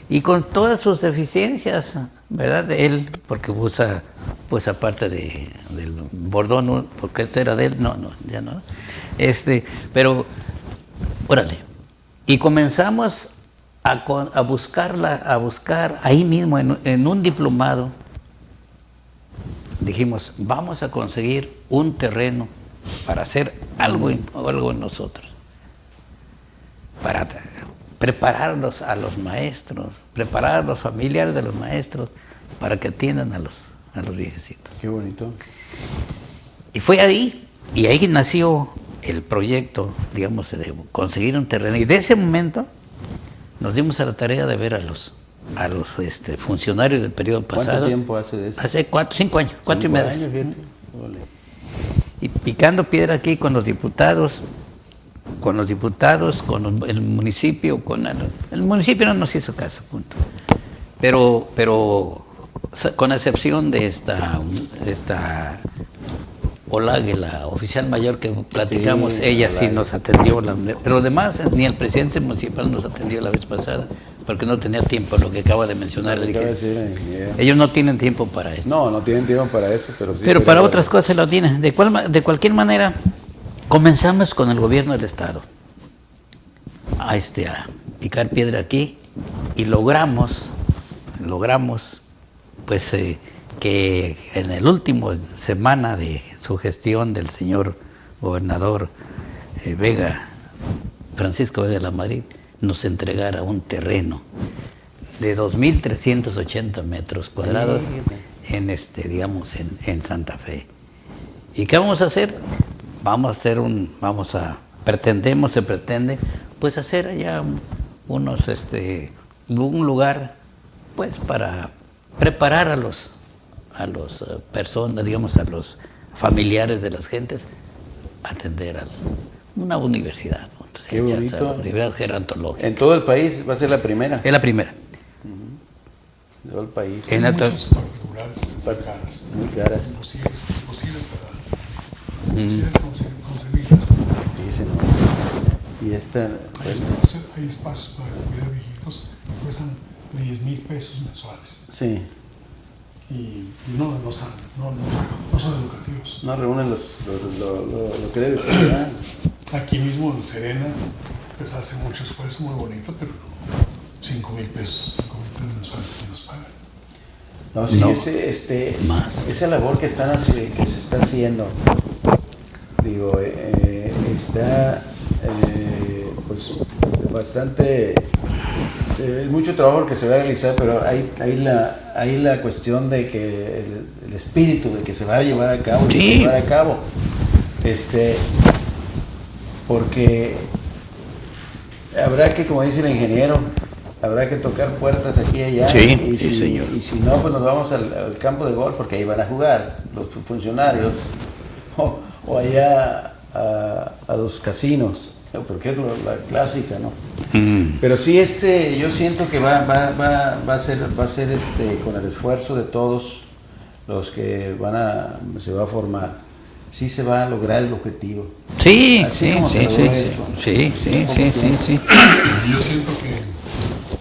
Y con todas sus deficiencias, ¿verdad? De él, porque usa, pues aparte del bordón, porque esto era de él, ya no. Pero, órale. Y comenzamos a buscar ahí mismo, en un diplomado. Dijimos, vamos a conseguir un terreno para hacer algo nosotros, para prepararlos a los maestros, preparar a los familiares de los maestros para que atiendan a los viejecitos. Qué bonito. Y fue ahí, y ahí nació el proyecto, digamos, de conseguir un terreno. Y de ese momento nos dimos a la tarea de ver a los funcionarios del periodo pasado. ¿Cuánto tiempo hace de eso? Hace 5 años, 4 y medio. 5 años, fíjate. Ole. Y picando piedra aquí con los diputados, con el municipio, el municipio no nos hizo caso, punto. Pero con excepción de esta Olague, la oficial mayor que platicamos, Sí, ella sí Olague. nos atendió, pero además ni el presidente municipal nos atendió la vez pasada, porque no tenía tiempo, lo que acaba de mencionar. Le Acaba de dije, decir, ingeniero. ellos no tienen tiempo para eso. No tienen tiempo para eso, pero sí. Pero para otras cosas lo tienen. De cualquier manera, comenzamos con el gobierno del Estado a picar piedra aquí y logramos pues que en el último semana de su gestión del señor gobernador Francisco Vega Lamadrid, nos entregara un terreno de 2.380 metros cuadrados en Santa Fe. ¿Y qué vamos a hacer? Se pretende pues hacer allá un lugar pues para preparar a los personas, digamos, a los familiares de las gentes, atender a una universidad. Entonces, Qué bonito. La Universidad Gerontológica. En todo el país va a ser la primera. Es la primera. En todo el país. En Hay otro- muchos particulares muy caras, Muy caras. imposibles concebirlas. Dicen, ¿no? Y esta, Hay espacios para cuidar viejitos que cuestan 10,000 pesos mensuales. sí, Y no son educativos. no reúnen lo que debe ser, ¿verdad? Aquí mismo en Serena, pues hace mucho esfuerzo, muy bonito, pero 5,000 pesos mensuales que nos pagan. No, sí, No. Más. esa labor que se está haciendo, digo, está pues bastante, mucho trabajo que se va a realizar, pero hay la cuestión de que el espíritu de que se va a llevar a cabo, Sí. se va a llevar a cabo, porque habrá que, como dice el ingeniero, habrá que tocar puertas aquí y allá. Sí, y sí, si, señor. Y si no, pues nos vamos al campo de golf, porque ahí van a jugar los funcionarios, o allá a los casinos, porque es la clásica, ¿no? Pero sí, yo siento que va a ser con el esfuerzo de todos los que se va a formar, sí se va a lograr el objetivo. Sí, Así sí, como sí, se sí, logró esto. sí. Yo siento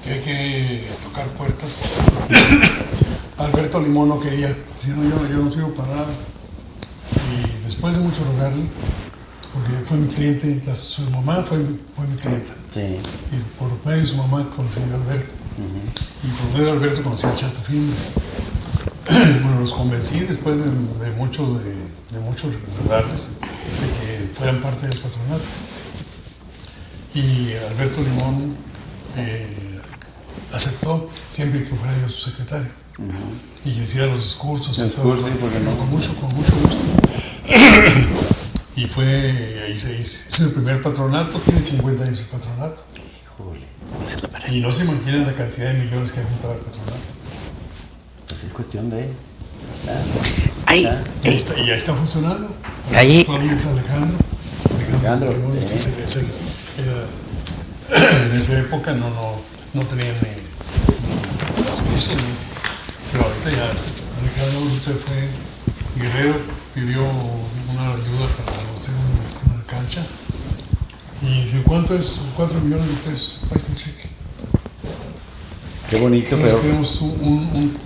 que hay que tocar puertas. Alberto Limón no quería, decía, no, yo no sirvo para nada. Y después de mucho rogarle, porque fue mi cliente, su mamá fue mi clienta. Sí. Y por medio de su mamá conocí a Alberto. Y por medio de Alberto conocí a Chato Fimbres. Bueno, los convencí después de mucho rogarles de que fueran parte del patronato. Y Alberto Limón aceptó siempre que fuera yo su secretario. Y que hiciera los discursos y todo. Sí, porque no. Con mucho gusto. Y ahí se hizo el primer patronato, tiene 50 años el patronato. Híjole. Y no se imaginan la cantidad de millones que ha juntado el patronato. Pues es cuestión de Ay. Y ahí está funcionando. Ahí. Actualmente es Alejandro Limón, en esa época no tenían ni las pisos, ¿no? Pero ahorita ya Alejandro usted fue guerrero, pidió una ayuda para hacer una cancha. Y dice, ¿cuánto es? 4 millones de pesos. Ahí está el cheque. Qué bonito, Nosotros pero queremos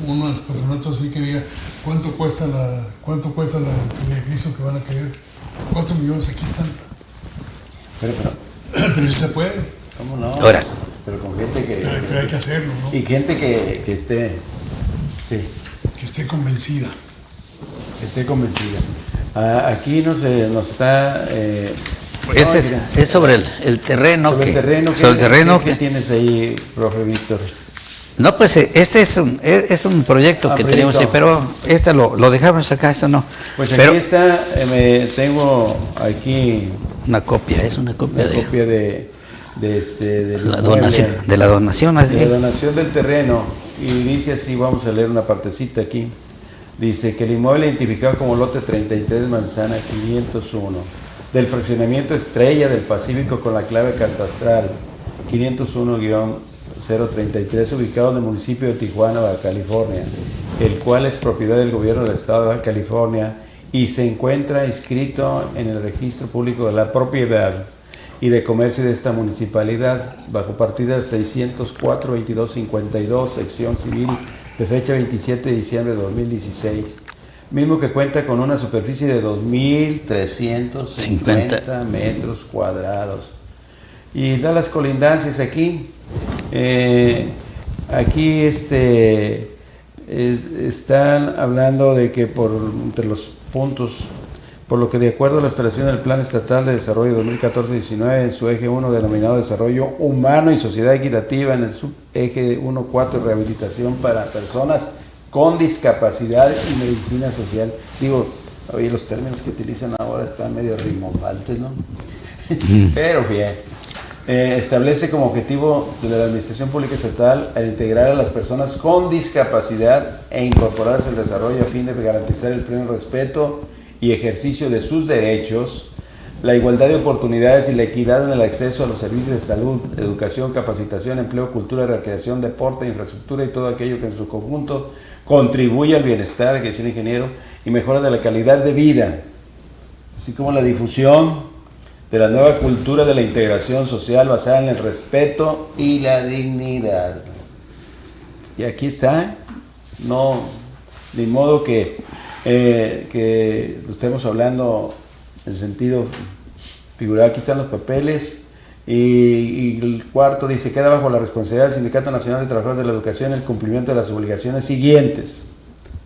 unos patronatos así que diga cuánto cuesta el edificio que van a querer. 4 millones, aquí están. Pero sí se puede. ¿cómo no? Ahora. Pero con gente Pero hay que hacerlo, ¿no? y gente que esté, sí, Que esté convencida. que esté convencida. Aquí nos está Es sobre el terreno. sobre el terreno. Sobre el terreno ¿Qué tienes ahí, profe Víctor? No, pues este es un proyecto que tenemos, proyecto. pero lo dejamos acá, esto no. Pues pero aquí está, tengo aquí una copia, es una copia una copia de la donación, de la donación. de la donación del terreno, y dice así, vamos a leer una partecita aquí. Dice que el inmueble identificado como lote 33 manzana 501 del fraccionamiento Estrella del Pacífico con la clave catastral 501-033, ubicado en el municipio de Tijuana, Baja California, el cual es propiedad del gobierno del estado de Baja California y se encuentra inscrito en el registro público de la propiedad y de comercio de esta municipalidad, bajo partida 604-2252, sección civil, de fecha 27 de diciembre de 2016, mismo que cuenta con una superficie de 2.350 metros cuadrados. Y da las colindancias aquí. Aquí están hablando de que entre los puntos, por lo que de acuerdo a la instalación del Plan Estatal de Desarrollo 2014-19 en su eje 1 denominado Desarrollo Humano y Sociedad Equitativa, en el subeje 1.4 Rehabilitación para Personas con Discapacidad y Medicina Social. Digo, oye, los términos que utilizan ahora están medio rimbombantes, ¿no? Pero bien. Establece como objetivo de la Administración Pública Estatal el integrar a las personas con discapacidad e incorporarse al desarrollo a fin de garantizar el pleno respeto y ejercicio de sus derechos, la igualdad de oportunidades y la equidad en el acceso a los servicios de salud, educación, capacitación, empleo, cultura, recreación, deporte, infraestructura y todo aquello que en su conjunto contribuye al bienestar, que es el ingeniero, y mejora de la calidad de vida, así como la difusión de la nueva cultura de la integración social basada en el respeto y la dignidad. Y aquí está, no, de modo que estemos hablando en sentido figurado. Aquí están los papeles. Y el cuarto dice: queda bajo la responsabilidad del Sindicato Nacional de Trabajadores de la Educación el cumplimiento de las obligaciones siguientes.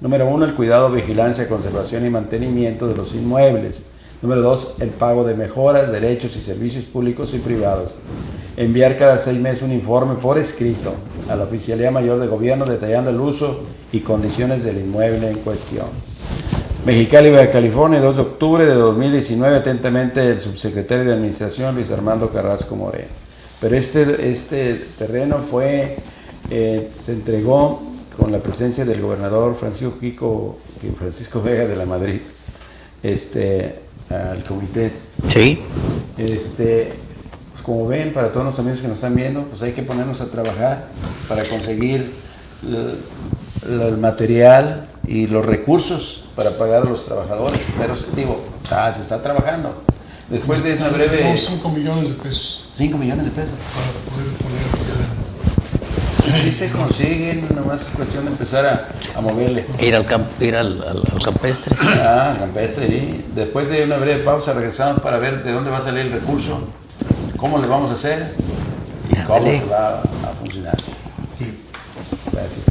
Número 1, el cuidado, vigilancia, conservación y mantenimiento de los inmuebles. Número 2, el pago de mejoras, derechos y servicios públicos y privados. Enviar cada 6 meses un informe por escrito a la Oficialía Mayor de Gobierno detallando el uso y condiciones del inmueble en cuestión. Mexicali, Baja California, 2 de octubre de 2019, atentamente el subsecretario de Administración Luis Armando Carrasco Moreno. Pero este terreno se entregó con la presencia del gobernador Francisco Vega de la Madrid, al comité. Sí. Pues como ven, para todos los amigos que nos están viendo, pues hay que ponernos a trabajar para conseguir el material y los recursos para pagar a los trabajadores. Pero digo, se está trabajando. Después de una breve... Son 5 millones de pesos. 5 millones de pesos. Para poder poner ya. Sí se consiguen, nomás es cuestión de empezar a moverle. Ir al campestre. Campestre, sí. Después de una breve pausa regresamos para ver de dónde va a salir el recurso, cómo le vamos a hacer y cómo se va a funcionar. Sí. Gracias.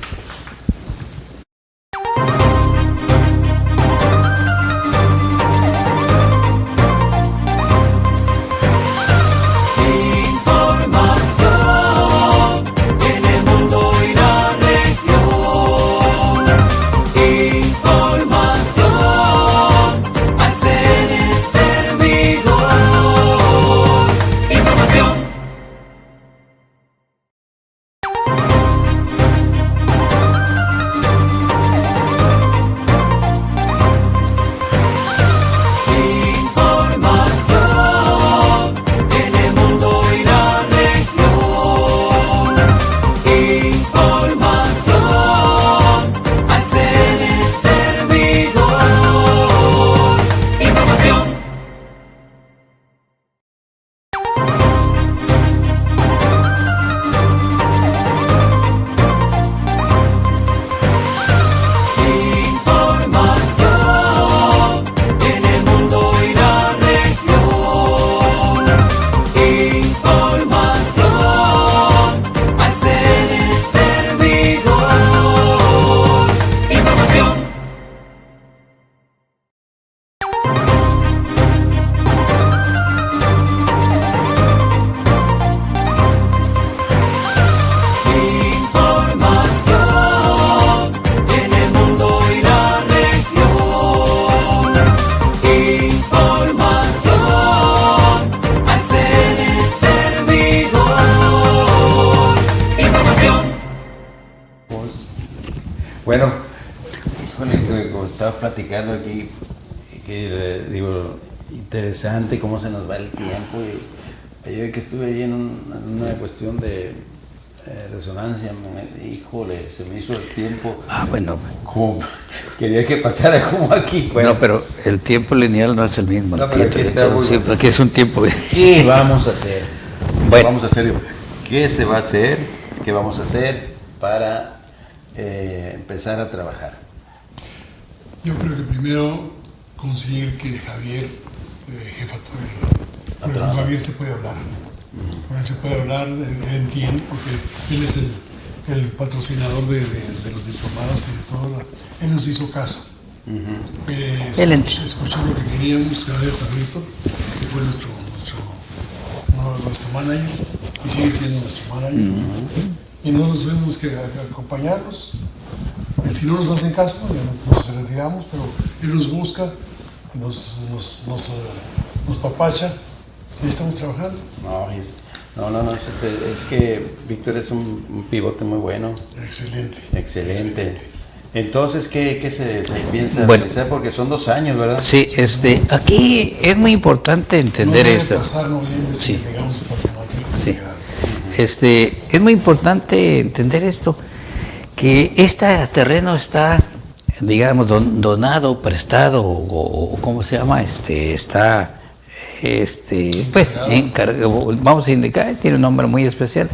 Bueno, como estaba platicando aquí, digo, interesante cómo se nos va el tiempo. Y yo que estuve ahí en una cuestión de resonancia, híjole, se me hizo el tiempo. Bueno. Como quería que pasara como aquí. Bueno, pero el tiempo lineal no es el mismo. No, pero aquí está sí, aquí es un tiempo. ¿Qué vamos a hacer? Bueno. Vamos a hacer, ¿qué se va a hacer? ¿Qué vamos a hacer para empezar a trabajar? Yo creo que primero conseguir que Javier jefatúe. Porque con Javier se puede hablar. Con él se puede hablar, él entiende, porque él es el patrocinador de los diplomados y de todo. Él nos hizo caso. Escuchó lo que queríamos, gracias a Víctor, que fue nuestro manager, y sigue siendo nuestro manager. Y nosotros tenemos que acompañarlos. Si no nos hacen caso, ya nos retiramos, pero él nos busca, nos papacha, y estamos trabajando. No, es que Víctor es un pivote muy bueno. Excelente. Entonces, ¿qué se piensa realizar? Porque son 2 años, ¿verdad? Sí, aquí es muy importante entender esto. No debe pasar noviembre si tengamos el patronato integrado. Es muy importante entender esto, que este terreno está, digamos, donado, prestado, o ¿cómo se llama? Está pues, vamos a indicar, tiene un nombre muy especial,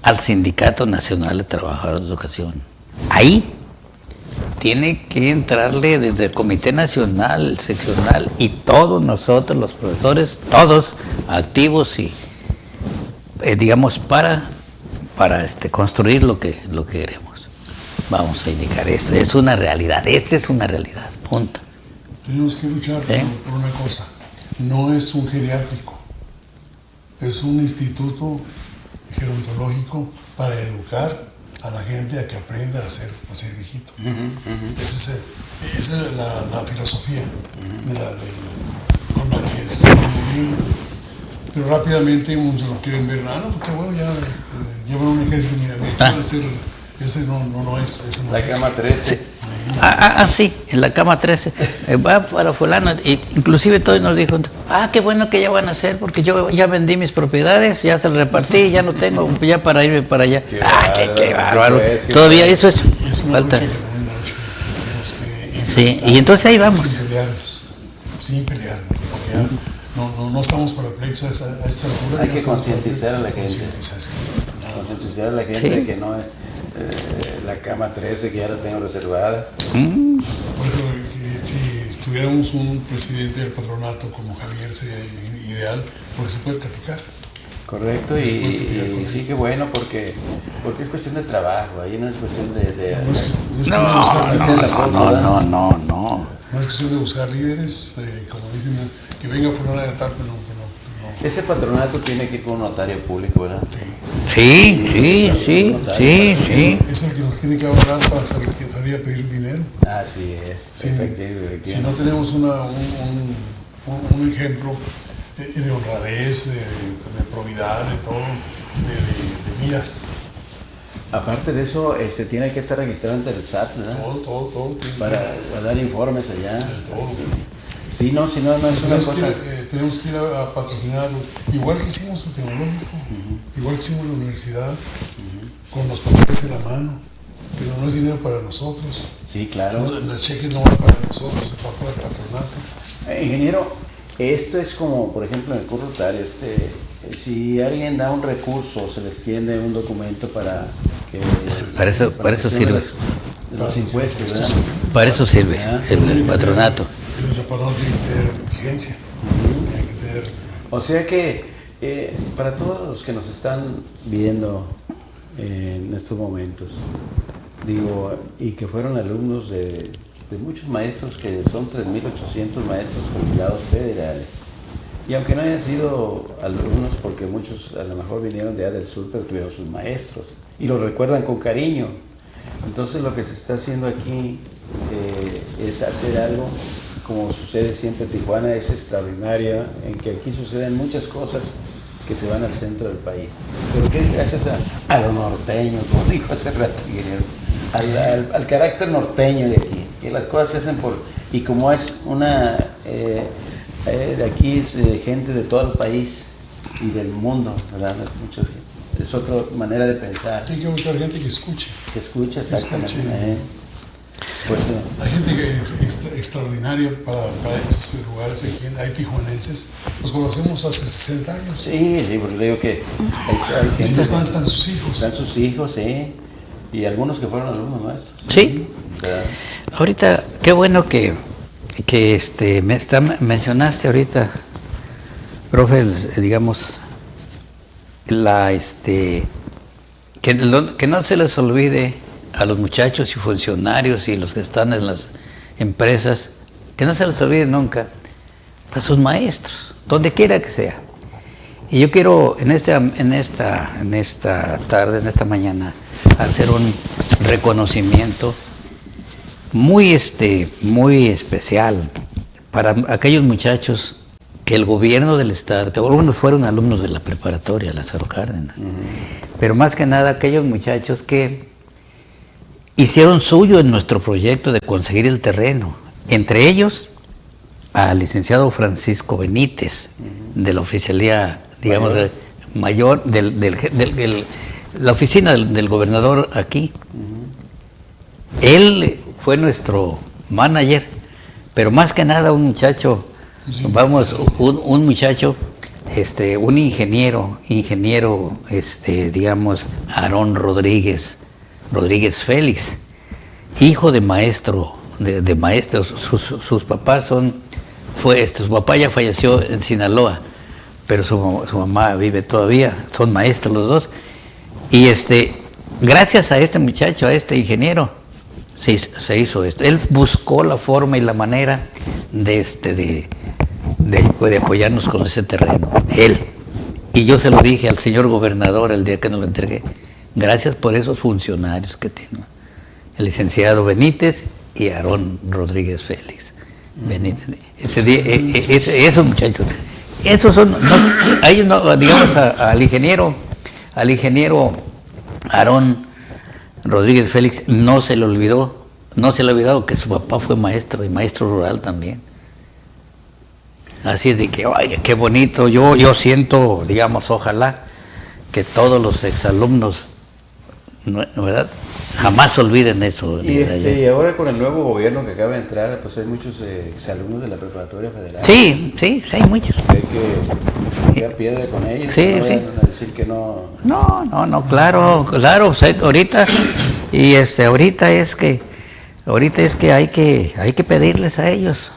al Sindicato Nacional de Trabajadores de Educación. Ahí tiene que entrarle desde el Comité Nacional, el seccional, y todos nosotros, los profesores, todos activos y, digamos, para construir lo que queremos. Vamos a indicar eso. Es una realidad. Esta es una realidad. Punto. Tenemos que luchar por una cosa. No es un geriátrico. Es un instituto gerontológico para educar a la gente a que aprenda a ser viejito. Esa es la filosofía con la que se está moviendo. Pero rápidamente muchos lo quieren ver, porque bueno, ya llevan un ejército militar, ese no es. La cama 13. Sí, en la cama 13. Va para fulano. Inclusive todos nos dijo, qué bueno que ya van a hacer, porque yo ya vendí mis propiedades, ya se las repartí, ya no tengo ya para irme para allá. Qué bárbaro. Todavía eso es falta. Lucha que tenemos que sí, y entonces ahí vamos. Sin pelearnos, porque ya no estamos para pleitos a esta altura. Hay que concientizar a la gente. Concientizar a la gente de que no es la cama 13 que ya la tengo reservada. Por eso, si tuviéramos un presidente del patronato como Javier sería ideal, porque se puede platicar. Correcto, y sí que bueno, porque es cuestión de trabajo, ahí no es cuestión de No. No es cuestión de buscar líderes, como dicen, que venga fulana de tal, pero no. Ese patronato tiene que ir con un notario público, ¿verdad? Sí. Es el que nos tiene que avalar para salir a pedir dinero. Así es, efectivamente. Si no tenemos un ejemplo de honradez, de probidad, de todo, de miras. Aparte de eso, tiene que estar registrado ante el SAT, ¿verdad? Todo. Para dar informes allá. Todo. Sí, no, si no es una cosa. Tenemos que ir a patrocinarlo, igual que hicimos el tecnológico, igual que hicimos la universidad, con los papeles en la mano, pero no es dinero para nosotros. Sí, claro. Los cheques no van para nosotros, va para el patronato. Ingeniero, esto es como, por ejemplo, en el curso Rotario, si alguien da un recurso, se les tiende un documento para que... Para eso sirve. Los impuestos, ¿verdad? Para eso sirve el patronato. El patronato tiene que tener vigencia, tiene que tener... O sea que para todos los que nos están viendo en estos momentos, y que fueron alumnos de muchos maestros, que son 3.800 maestros jubilados federales, y aunque no hayan sido alumnos, porque muchos a lo mejor vinieron de allá del sur, pero tuvieron sus maestros, y los recuerdan con cariño. Entonces lo que se está haciendo aquí es hacer algo, como sucede siempre en Tijuana, es extraordinario, en que aquí suceden muchas cosas que se van al centro del país. Pero que gracias a lo norteño, como dijo hace rato, al carácter norteño de aquí, que las cosas se hacen y como es una, de aquí es gente de todo el país y del mundo, ¿verdad? Es otra manera de pensar. Hay que buscar gente que escuche. Que escuche, exactamente. Pues, hay gente que es extraordinaria para estos lugares aquí, hay tijuanenses, los conocemos hace 60 años. Sí, porque digo que hay y si no están sus hijos. Están sus hijos, sí. Y algunos que fueron alumnos nuestros. Sí. Ahorita, qué bueno que mencionaste ahorita, profe, digamos, que no se les olvide a los muchachos y funcionarios y los que están en las empresas, que no se les olvide nunca a sus maestros, donde quiera que sea. Y yo quiero en esta tarde, en esta mañana, hacer un reconocimiento muy especial para aquellos muchachos que el gobierno del estado, que algunos fueron alumnos de la preparatoria Lázaro Cárdenas, pero más que nada aquellos muchachos que hicieron suyo en nuestro proyecto de conseguir el terreno, entre ellos al licenciado Francisco Benítez, de la oficialía, digamos, mayor, la oficina del gobernador aquí. Él fue nuestro manager, pero más que nada un muchacho Sí, Vamos, sí. un muchacho, un ingeniero, digamos, Aarón Rodríguez Félix, hijo de maestro, de maestros. Sus papás su papá ya falleció en Sinaloa, pero su mamá vive todavía, son maestros los dos. Y gracias a este muchacho, a este ingeniero, se hizo esto. Él buscó la forma y la manera de apoyarnos con ese terreno. Él. Y yo se lo dije al señor gobernador el día que nos lo entregué. Gracias por esos funcionarios que tiene. El licenciado Benítez y Aarón Rodríguez Félix. Benítez. Esos muchachos. Esos son, digamos, al ingeniero Aarón Rodríguez Félix no se le olvidado que su papá fue maestro y maestro rural también. Así es de que, oye, qué bonito. Yo siento, digamos, ojalá que todos los exalumnos, ¿verdad?, jamás olviden eso. Y ahora con el nuevo gobierno que acaba de entrar, pues hay muchos exalumnos de la Preparatoria Federal. Sí, hay muchos. Hay que tirar piedra con ellos. Sí, no sí. vayan a decir que no. No, claro, ahorita, y ahorita es que hay que pedirles a ellos.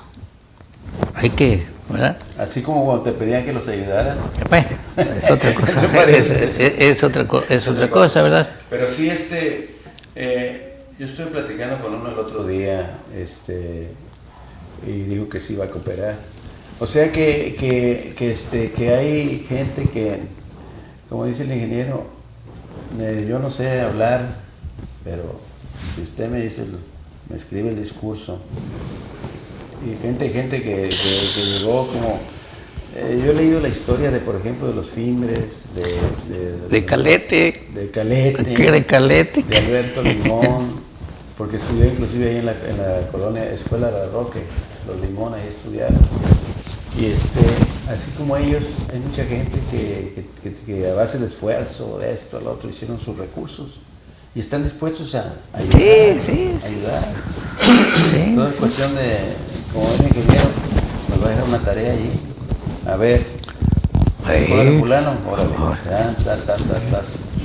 Hay que, ¿verdad? Así como cuando te pedían que los ayudaras. Bueno, es otra cosa. ¿Qué te parece? es otra cosa, ¿verdad? Pero sí, yo estuve platicando con uno el otro día, y dijo que sí iba a cooperar. O sea que hay gente que, como dice el ingeniero, yo no sé hablar, pero si usted me me escribe el discurso. Y gente que llegó como... yo he leído la historia por ejemplo, de los Fimbres, De Calete. De Calete. ¿Qué de Calete? De Alberto Limón, porque estudié inclusive ahí en la colonia Escuela de Roque, los Limón ahí estudiaron. Y así como ellos, hay mucha gente que a base de esfuerzo, de esto, lo otro, hicieron sus recursos. Y están dispuestos a ayudar. Sí. Ayudar. Sí. Todo es cuestión de, como es ingeniero, nos va a dejar una tarea allí. A ver, órale, fulano, órale. Ya,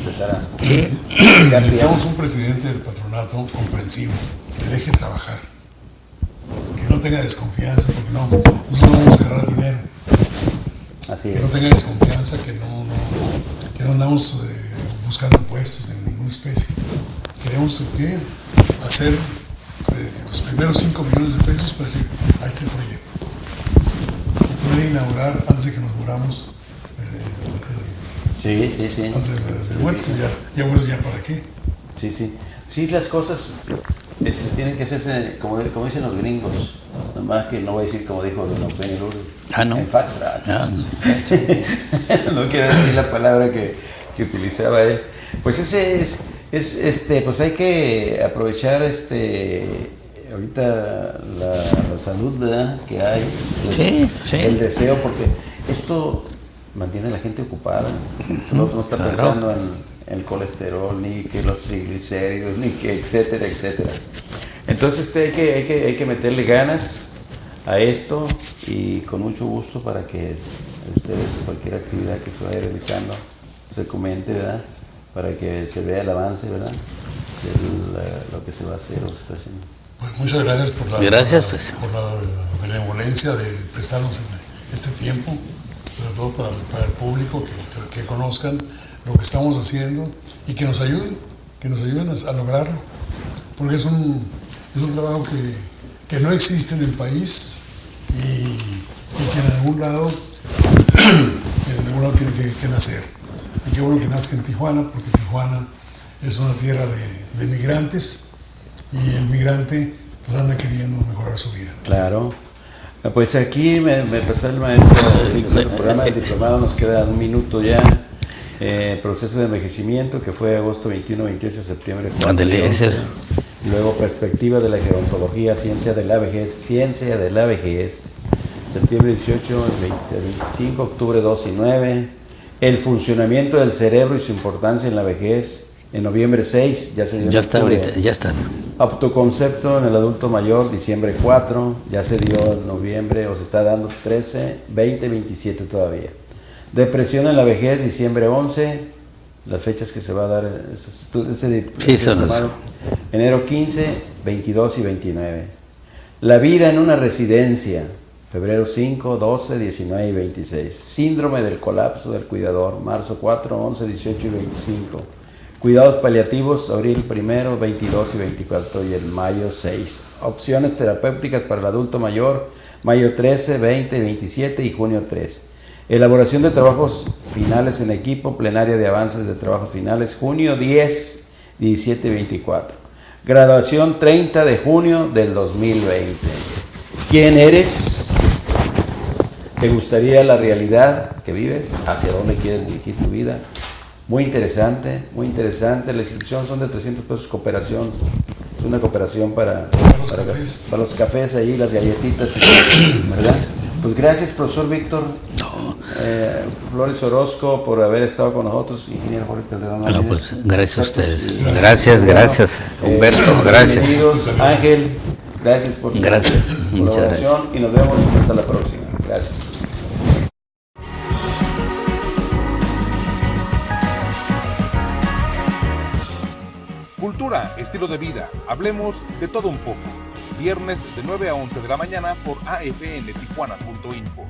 empezar a Necesitamos un presidente del patronato comprensivo, que deje trabajar, que no tenga desconfianza, porque nosotros no vamos a agarrar dinero. Así Que es. no tenga desconfianza, que no andamos buscando puestos de ninguna especie. Queremos hacer los primeros 5 millones de pesos para decir a este proyecto y poder inaugurar antes de que nos muramos. Sí. Antes de muerto, ya bueno, ya para qué. Sí, las cosas tienen que hacerse como dicen los gringos. Nomás que no voy a decir como dijo Don Eugenio Lourdes. No. En Foxtrot. No. No quiero decir la palabra que utilizaba él. Pues pues hay que aprovechar ahorita la salud, ¿verdad?, que hay. Sí. El deseo, porque esto mantiene a la gente ocupada. No está Claro. pensando en el colesterol, ni que los triglicéridos, ni que etcétera. Entonces hay que meterle ganas a esto y con mucho gusto para que ustedes cualquier actividad que se vaya realizando se comente, ¿verdad?, para que se vea el avance, ¿verdad?, de lo que se va a hacer o se está haciendo. Pues muchas gracias por la benevolencia de prestarnos este tiempo, sobre todo para el público, que conozcan lo que estamos haciendo y que nos ayuden a lograrlo, porque es un trabajo que no existe en el país y que en algún lado tiene que nacer. Y qué bueno que nazca en Tijuana, porque Tijuana es una tierra de migrantes y el migrante pues anda queriendo mejorar su vida. Claro. Pues aquí me pasó el maestro, el programa del diplomado nos queda 1 minuto ya. Proceso de envejecimiento, que fue agosto 21, 28 de septiembre. Luego perspectiva de la gerontología, ciencia de la vejez, septiembre 18, 25, octubre 2 y 9. El funcionamiento del cerebro y su importancia en la vejez, En noviembre 6, ya se dio. Ya en está octubre. ahorita, ya está. Autoconcepto en el adulto mayor, diciembre 4, ya se dio en noviembre, o se está dando 13, 20, 27 todavía. Depresión en la vejez, diciembre 11, las fechas que se va a dar, Sí, son las- enero 15, 22 y 29. La vida en una residencia, febrero 5, 12, 19 y 26. Síndrome del colapso del cuidador, marzo 4, 11, 18 y 25. Cuidados paliativos, abril 1, 22 y 24 y el mayo 6. Opciones terapéuticas para el adulto mayor, mayo 13, 20 y 27 y junio 3. Elaboración de trabajos finales en equipo, plenaria de avances de trabajos finales, junio 10, 17 y 24. Graduación 30 de junio del 2020. ¿Quién eres? ¿Te gustaría la realidad que vives? ¿Hacia dónde quieres dirigir tu vida? Muy interesante, muy interesante. La inscripción son de 300 pesos, cooperación. Es una cooperación para los cafés ahí, las galletitas, ¿verdad? Pues gracias, profesor Víctor Flores Orozco, por haber estado con nosotros. Ingeniero Jorge Calderón. No, pues gracias a ustedes. Gracias. Gracias, Humberto, gracias. Bienvenidos, Ángel. Gracias por tu Gracias, muchas colaboración y nos vemos hasta la próxima. Gracias. Cultura, estilo de vida. Hablemos de todo un poco. Viernes de 9 a 11 de la mañana por afntijuana.info.